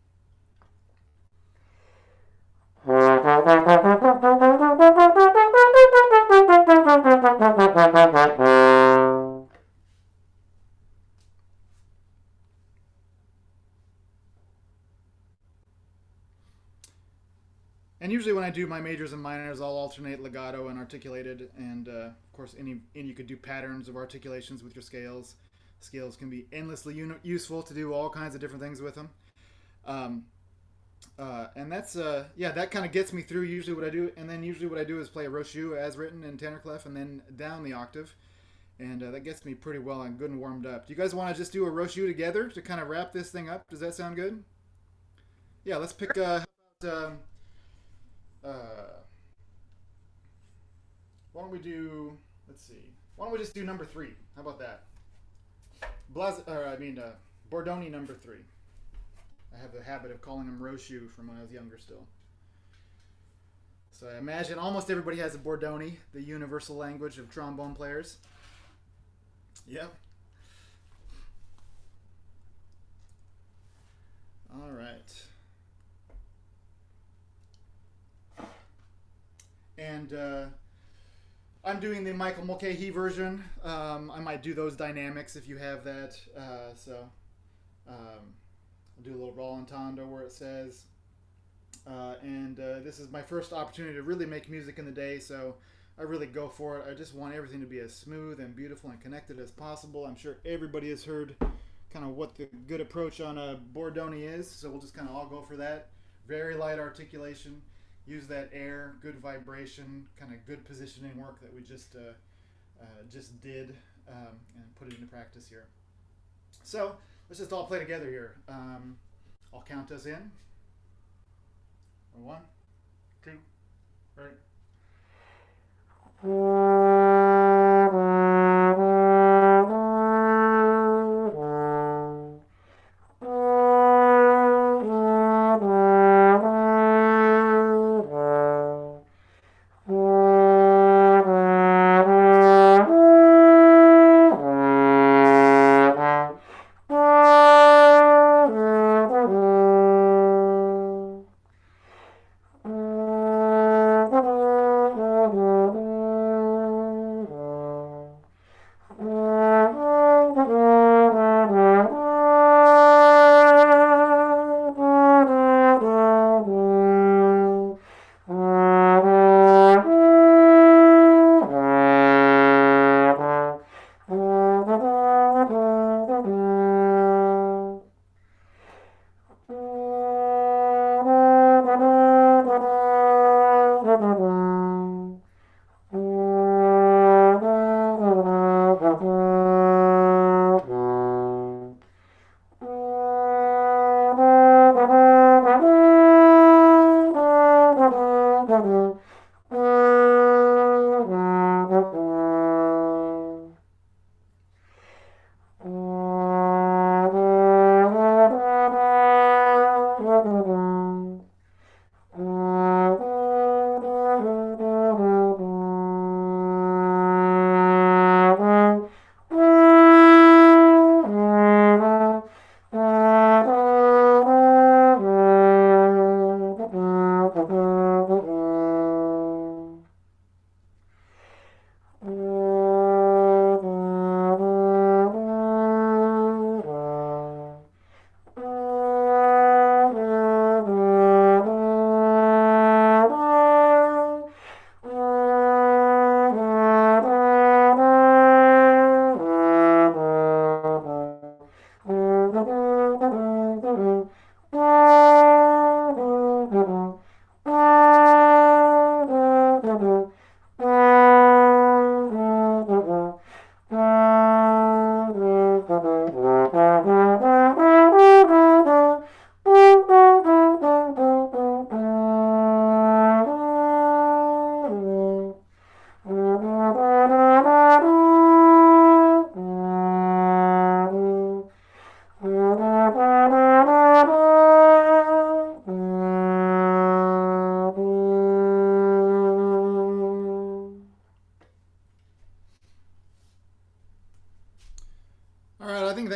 And usually when I do my majors and minors, I'll alternate legato and articulated, and of course, you could do patterns of articulations with your scales. Scales can be endlessly useful to do all kinds of different things with them. Um, and that's yeah, that kind of gets me through usually what I do, and then usually what I do is play a rochu as written in tenor clef, and then down the octave, and that gets me pretty well and good and warmed up. Do you guys want to just do a rochu together to kind of wrap this thing up? Does that sound good? Yeah, let's pick. How about, uh, why don't we do? Let's see. Why don't we just do number 3? How about that? Bordoni number 3. I have the habit of calling him Roshu from when I was younger still. So I imagine almost everybody has a Bordoni, the universal language of trombone players. Yep. All right. And I'm doing the Michael Mulcahy version. I might do those dynamics if you have that. I'll do a little rallentando where it says. This is my first opportunity to really make music in the day, so I really go for it. I just want everything to be as smooth and beautiful and connected as possible. I'm sure everybody has heard kind of what the good approach on a Bordoni is, so we'll just kind of all go for that. Very light articulation. Use that air, good vibration, kind of good positioning work that we just did, and put it into practice here. So let's just all play together here. I'll count us in. 1, 2, 3.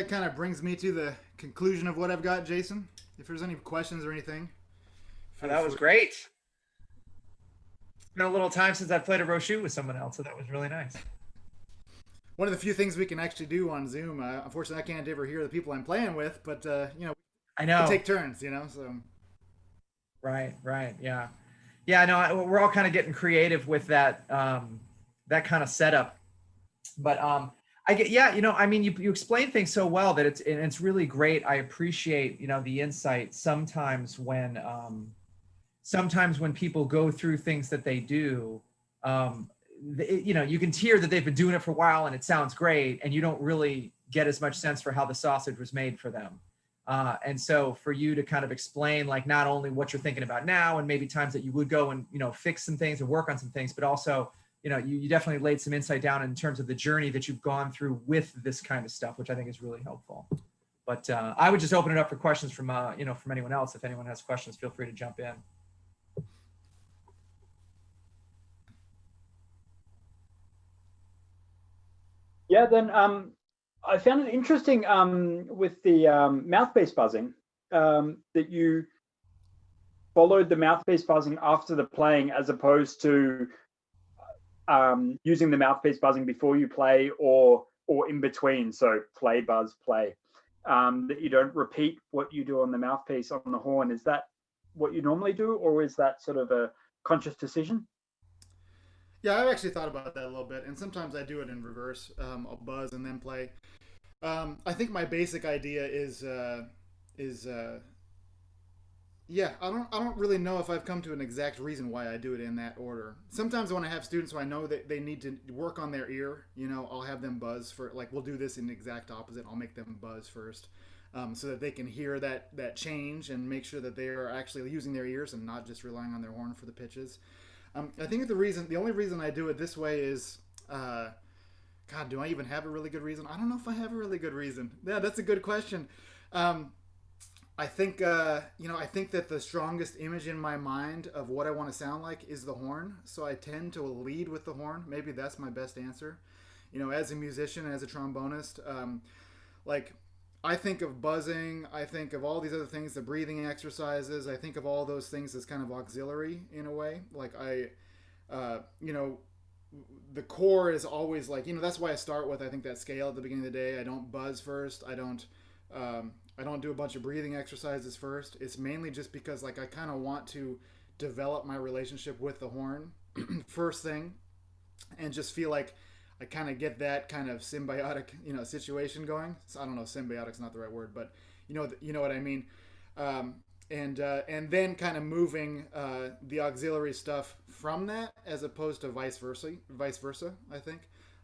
that kind of brings me to the conclusion of what I've got, Jason. If there's any questions or anything. Oh, that was great. It's been a little time since I played a Rochu with someone else, so that was really nice. One of the few things we can actually do on Zoom. Unfortunately, I can't ever hear the people I'm playing with, but you know, I know. we take turns, you know. So. Right. Yeah. Yeah. I know. We're all kind of getting creative with that that kind of setup, but I get, yeah, you know, I mean, you explain things so well that it's really great. I appreciate, you know, the insight sometimes when people go through things that they do, you know, you can hear that they've been doing it for a while and it sounds great, and you don't really get as much sense for how the sausage was made for them. And so for you to kind of explain, like, not only what you're thinking about now and maybe times that you would go and, you know, fix some things and work on some things, but also, you know, you definitely laid some insight down in terms of the journey that you've gone through with this kind of stuff, which I think is really helpful. But I would just open it up for questions from, you know, from anyone else. If anyone has questions, feel free to jump in. Yeah, then I found it interesting with the mouthpiece buzzing that you followed the mouthpiece buzzing after the playing as opposed to using the mouthpiece buzzing before you play or in between. So play, buzz, play. That you don't repeat what you do on the mouthpiece on the horn. Is that what you normally do, or is that sort of a conscious decision? Yeah, I've actually thought about that a little bit, and sometimes I do it in reverse. I'll buzz and then play. I think my basic idea is yeah, I don't really know if I've come to an exact reason why I do it in that order. Sometimes when I have students who I know that they need to work on their ear, you know, I'll have them buzz for, like, we'll do this in the exact opposite. I'll make them buzz first, so that they can hear that change and make sure that they are actually using their ears and not just relying on their horn for the pitches. I think the only reason I do it this way is, God, do I even have a really good reason? I don't know if I have a really good reason. Yeah, that's a good question. I think, you know, I think that the strongest image in my mind of what I want to sound like is the horn. So I tend to lead with the horn. Maybe that's my best answer. You know, as a musician, as a trombonist, like, I think of buzzing, I think of all these other things, the breathing exercises, I think of all those things as kind of auxiliary in a way. Like, you know, the core is always like, you know, that's why I start with, I think, that scale at the beginning of the day. I don't buzz first. I don't do a bunch of breathing exercises first. It's mainly just because, like, I kind of want to develop my relationship with the horn first thing, and just feel like I kind of get that kind of symbiotic, you know, situation going. So I don't know, symbiotic's not the right word, but you know what I mean. And then kind of moving the auxiliary stuff from that, as opposed to vice versa.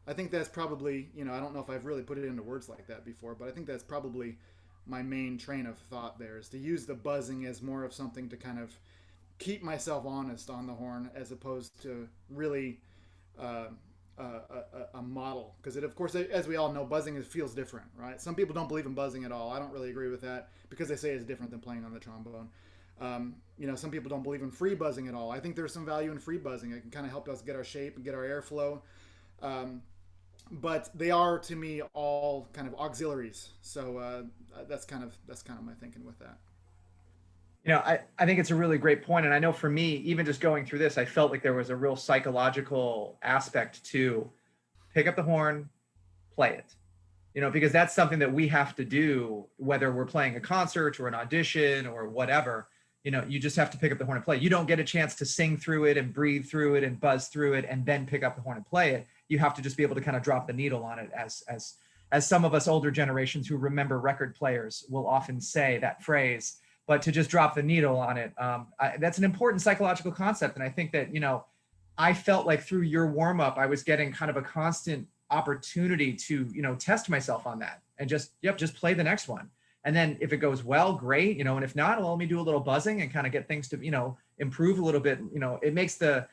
I think that's probably, you know, I don't know if I've really put it into words like that before, but I think that's probably my main train of thought there, is to use the buzzing as more of something to kind of keep myself honest on the horn, as opposed to really a model. Because it, of course, as we all know, buzzing feels different, right? Some people don't believe in buzzing at all. I don't really agree with that, because they say it's different than playing on the trombone. You know, some people don't believe in free buzzing at all. I think there's some value in free buzzing. It can kind of help us get our shape and get our airflow. But they are, to me, all kind of auxiliaries. So that's kind of my thinking with that. You know, I think it's a really great point. And I know for me, even just going through this, I felt like there was a real psychological aspect to pick up the horn, play it. You know, because that's something that we have to do, whether we're playing a concert or an audition or whatever. You know, you just have to pick up the horn and play. You don't get a chance to sing through it and breathe through it and buzz through it and then pick up the horn and play it. You have to just be able to kind of drop the needle on it, as some of us older generations who remember record players will often say that phrase. But to just drop the needle on it, that's an important psychological concept. And I think that, you know, I felt like through your warm up, I was getting kind of a constant opportunity to, you know, test myself on that and just play the next one. And then if it goes well, great, you know, and if not, well, let me do a little buzzing and kind of get things to, you know, improve a little bit. You know, it makes the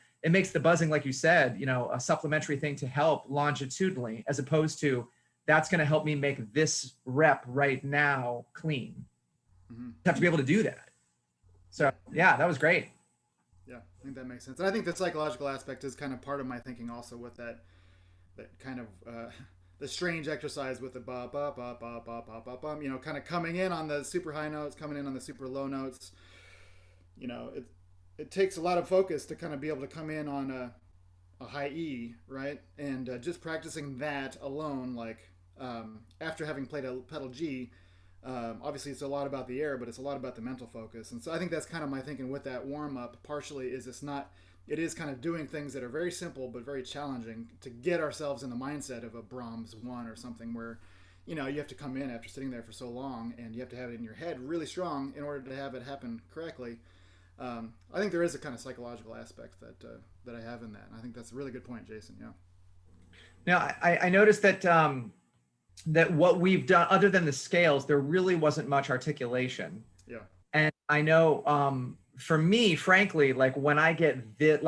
buzzing, like you said, you know, a supplementary thing to help longitudinally, as opposed to that's going to help me make this rep right now clean. Mm-hmm. Have to be able to do that. So yeah, that was great. Yeah, I think that makes sense. And I think the psychological aspect is kind of part of my thinking also, with that kind of the strange exercise with the ba ba ba ba ba ba ba bum, you know, kind of coming in on the super high notes, coming in on the super low notes. You know, it takes a lot of focus to kind of be able to come in on a high E, right? And just practicing that alone, like after having played a pedal G, obviously it's a lot about the air, but it's a lot about the mental focus. And so I think that's kind of my thinking with that warm up. Partially is it is kind of doing things that are very simple but very challenging to get ourselves in the mindset of a Brahms one or something where, you know, you have to come in after sitting there for so long and you have to have it in your head really strong in order to have it happen correctly. I think there is a kind of psychological aspect that I have in that. And I think that's a really good point, Jason. Yeah. Now, I noticed that that what we've done, other than the scales, there really wasn't much articulation. Yeah. And I know for me, frankly, like when I get the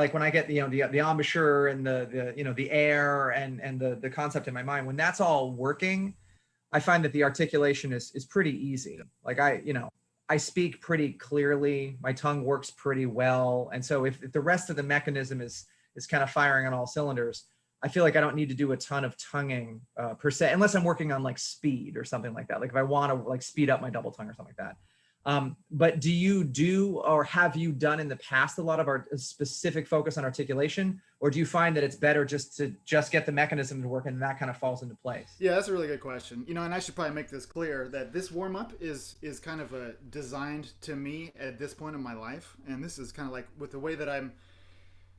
embouchure and the air and the concept in my mind, when that's all working, I find that the articulation is pretty easy. Like I speak pretty clearly, my tongue works pretty well. And so if the rest of the mechanism is kind of firing on all cylinders, I feel like I don't need to do a ton of tonguing per se, unless I'm working on like speed or something like that. Like if I want to like speed up my double tongue or something like that. But do you do, or have you done in the past a lot of our specific focus on articulation, or do you find that it's better just to get the mechanism to work and that kind of falls into place? Yeah, that's a really good question. You know, and I should probably make this clear that this warm up is kind of designed to me at this point in my life. And this is kind of like with the way that I'm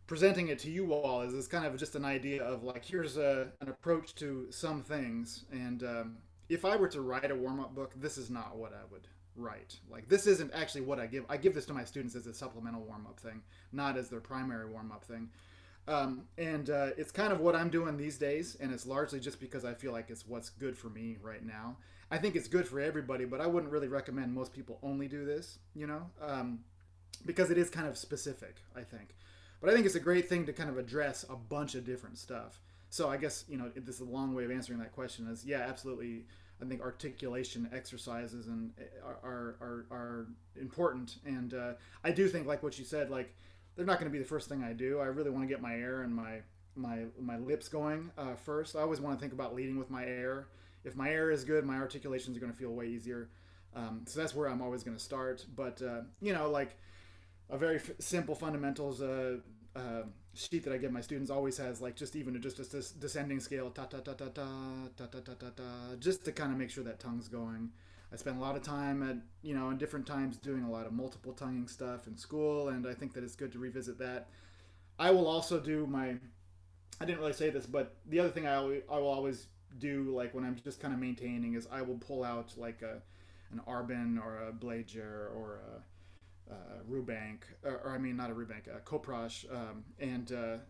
presenting it to you all is kind of just an idea of like, here's an approach to some things. And if I were to write a warm up book, this is not what I would write. Like, this isn't actually what I give. I give this to my students as a supplemental warm up thing, not as their primary warm up thing. It's kind of what I'm doing these days, and it's largely just because I feel like it's what's good for me right now. I think it's good for everybody, but I wouldn't really recommend most people only do this, you know, because it is kind of specific, I think. But I think it's a great thing to kind of address a bunch of different stuff. So I guess, you know, this is a long way of answering that question is, yeah, absolutely. I think articulation exercises are important. And I do think, like what you said, like, they're not going to be the first thing I do. I really want to get my air and my lips going first. I always want to think about leading with my air. If my air is good, my articulations are going to feel way easier. So that's where I'm always going to start. But, you know, like a very simple fundamentals sheet that I give my students always has like just this descending scale, ta ta ta ta ta ta ta ta ta ta, just to kind of make sure that tongue's going. I spend a lot of time at, you know, in different times doing a lot of multiple tonguing stuff in school, and I think that it's good to revisit that. I will also do I didn't really say this, but the other thing I will always do, like when I'm just kind of maintaining, is I will pull out like an Arbin or a Blager or a Rubank, or I mean not a Rubank, Koprosh,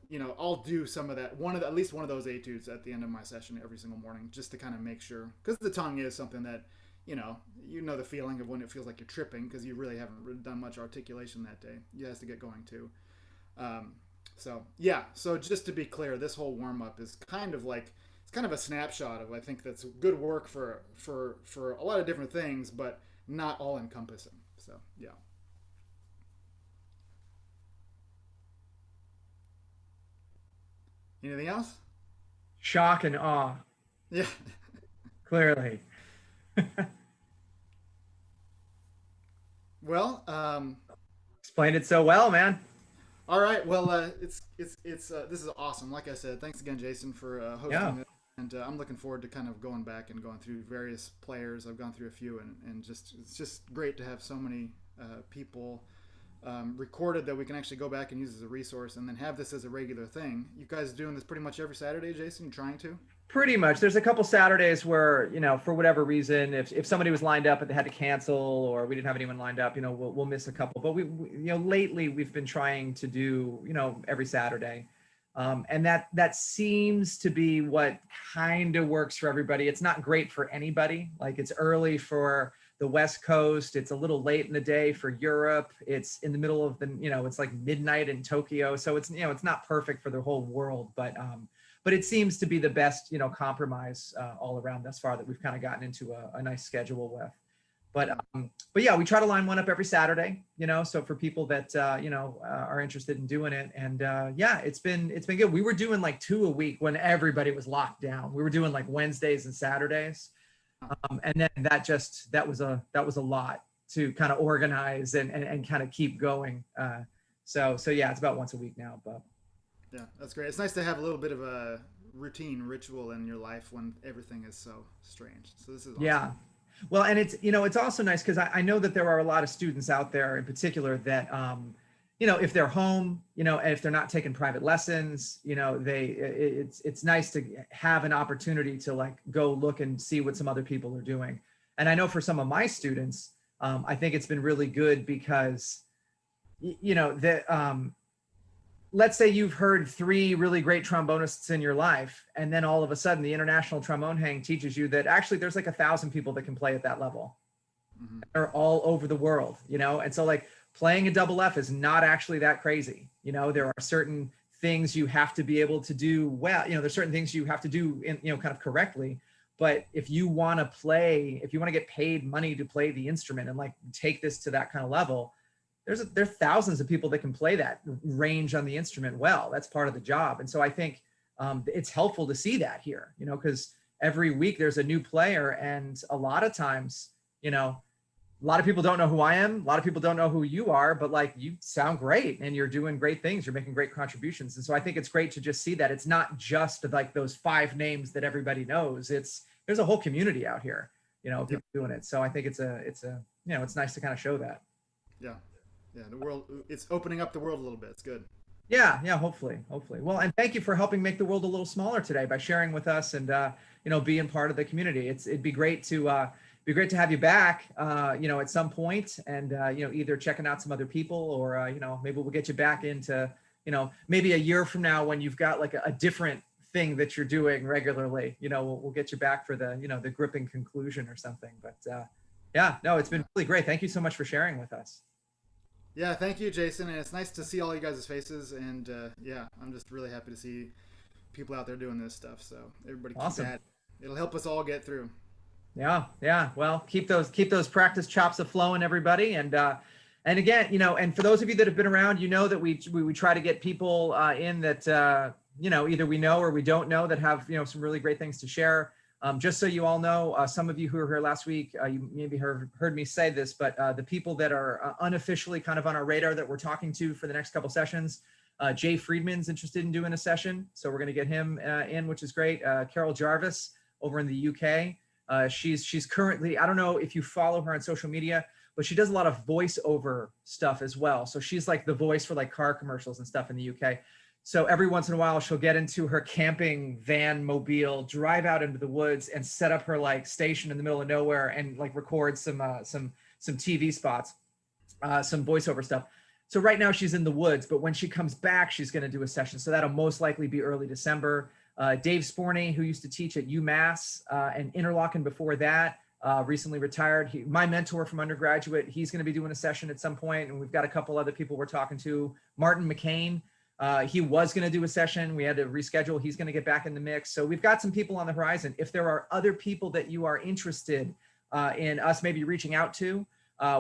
you know, I'll do some of that, at least one of those etudes at the end of my session every single morning, just to kind of make sure, because the tongue is something that, you know the feeling of when it feels like you're tripping because you really haven't done much articulation that day. It has to get going too. So yeah, so just to be clear, this whole warm up is kind of like, it's kind of a snapshot of, I think that's good work for a lot of different things, but not all encompassing. So yeah. Anything else? Shock and awe. Yeah. Clearly. Well, explained it so well, man. All right. Well, it's this is awesome. Like I said, thanks again, Jason, for hosting this. And I'm looking forward to kind of going back and going through various players. I've gone through a few, and it's just great to have so many people recorded that we can actually go back and use as a resource, and then have this as a regular thing. You guys doing this pretty much every Saturday, Jason? You trying to? Pretty much. There's a couple Saturdays where, you know, for whatever reason, if somebody was lined up but they had to cancel, or we didn't have anyone lined up, you know, we'll miss a couple. But we you know, lately we've been trying to do, you know, every Saturday. And that seems to be what kind of works for everybody. It's not great for anybody. Like, it's early for the West Coast. It's a little late in the day for Europe. It's in the middle of the, you know, it's like midnight in Tokyo. So it's, you know, it's not perfect for the whole world, but it seems to be the best, you know, compromise all around thus far that we've kind of gotten into a nice schedule with. But yeah, we try to line one up every Saturday, you know, so for people that, you know, are interested in doing it. And yeah, it's been good. We were doing like 2 a week when everybody was locked down. We were doing like Wednesdays and Saturdays. And then that was a lot to kind of organize and kind of keep going. So yeah, it's about once a week now, but. Yeah, that's great. It's nice to have a little bit of a routine ritual in your life when everything is so strange. So this is awesome. Yeah. Well, and it's, you know, it's also nice because I know that there are a lot of students out there in particular that, you know, if they're home, you know, and if they're not taking private lessons, you know, it's nice to have an opportunity to like go look and see what some other people are doing. And I know for some of my students, I think it's been really good because, you know, that, let's say you've heard 3 really great trombonists in your life, and then all of a sudden the International Trombone Hang teaches you that actually there's like 1,000 people that can play at that level. Mm-hmm. They're all over the world, you know? And so like playing a double F is not actually that crazy. You know, there are certain things you have to be able to do well, you know, there's certain things you have to do in, you know, kind of correctly. But if you want to play, if you want to get paid money to play the instrument and like take this to that kind of level, there's thousands of people that can play that range on the instrument well. That's part of the job. And so I think it's helpful to see that here, you know, because every week there's a new player, and a lot of times, you know, a lot of people don't know who I am. A lot of people don't know who you are, but like you sound great and you're doing great things. You're making great contributions. And so I think it's great to just see that it's not just like those 5 names that everybody knows. There's a whole community out here, you know, people doing it. So I think it's you know, it's nice to kind of show that. Yeah. Yeah, the world, it's opening up the world a little bit. It's good. Yeah, hopefully. Well, and thank you for helping make the world a little smaller today by sharing with us and you know, being part of the community. It'd be great to have you back, you know, at some point, and you know, either checking out some other people, or you know, maybe we'll get you back into, you know, maybe a year from now when you've got like a different thing that you're doing regularly. You know, we'll get you back for the, you know, the gripping conclusion or something. But yeah, no, it's been really great. Thank you so much for sharing with us. Yeah, thank you, Jason. And it's nice to see all you guys' faces. And yeah, I'm just really happy to see people out there doing this stuff. So everybody keep awesome. at it. It'll help us all get through. Yeah. Well, keep those practice chops a-flowing, everybody. And again, you know, and for those of you that have been around, you know that we try to get people in that, you know, either we know or we don't know, that have, you know, some really great things to share. Just so you all know, some of you who were here last week, you maybe heard me say this, but the people that are unofficially kind of on our radar that we're talking to for the next couple sessions, Jay Friedman's interested in doing a session. So we're going to get him in, which is great. Carol Jarvis over in the UK. She's currently, I don't know if you follow her on social media, but she does a lot of voiceover stuff as well. So she's like the voice for like car commercials and stuff in the UK. So every once in a while, she'll get into her camping van mobile, drive out into the woods, and set up her like station in the middle of nowhere and like record some TV spots, some voiceover stuff. So right now she's in the woods, but when she comes back, she's going to do a session. So that'll most likely be early December. Dave Sporney, who used to teach at UMass and Interlochen before that, recently retired. My mentor from undergraduate, he's going to be doing a session at some point, and we've got a couple other people we're talking to. Martin McCain. He was going to do a session. We had to reschedule. He's going to get back in the mix. So we've got some people on the horizon. If there are other people that you are interested in us maybe reaching out to,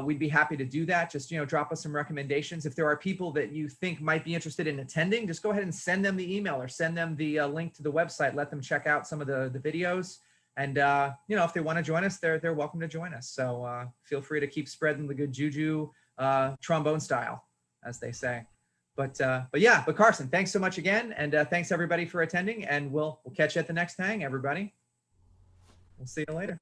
we'd be happy to do that. Just, you know, drop us some recommendations. If there are people that you think might be interested in attending, just go ahead and send them the email or send them the link to the website. Let them check out some of the videos. And, you know, if they want to join us, they're welcome to join us. So feel free to keep spreading the good juju, trombone style, as they say. But Carson, thanks so much again. And thanks everybody for attending, and we'll catch you at the next hang, everybody. We'll see you later.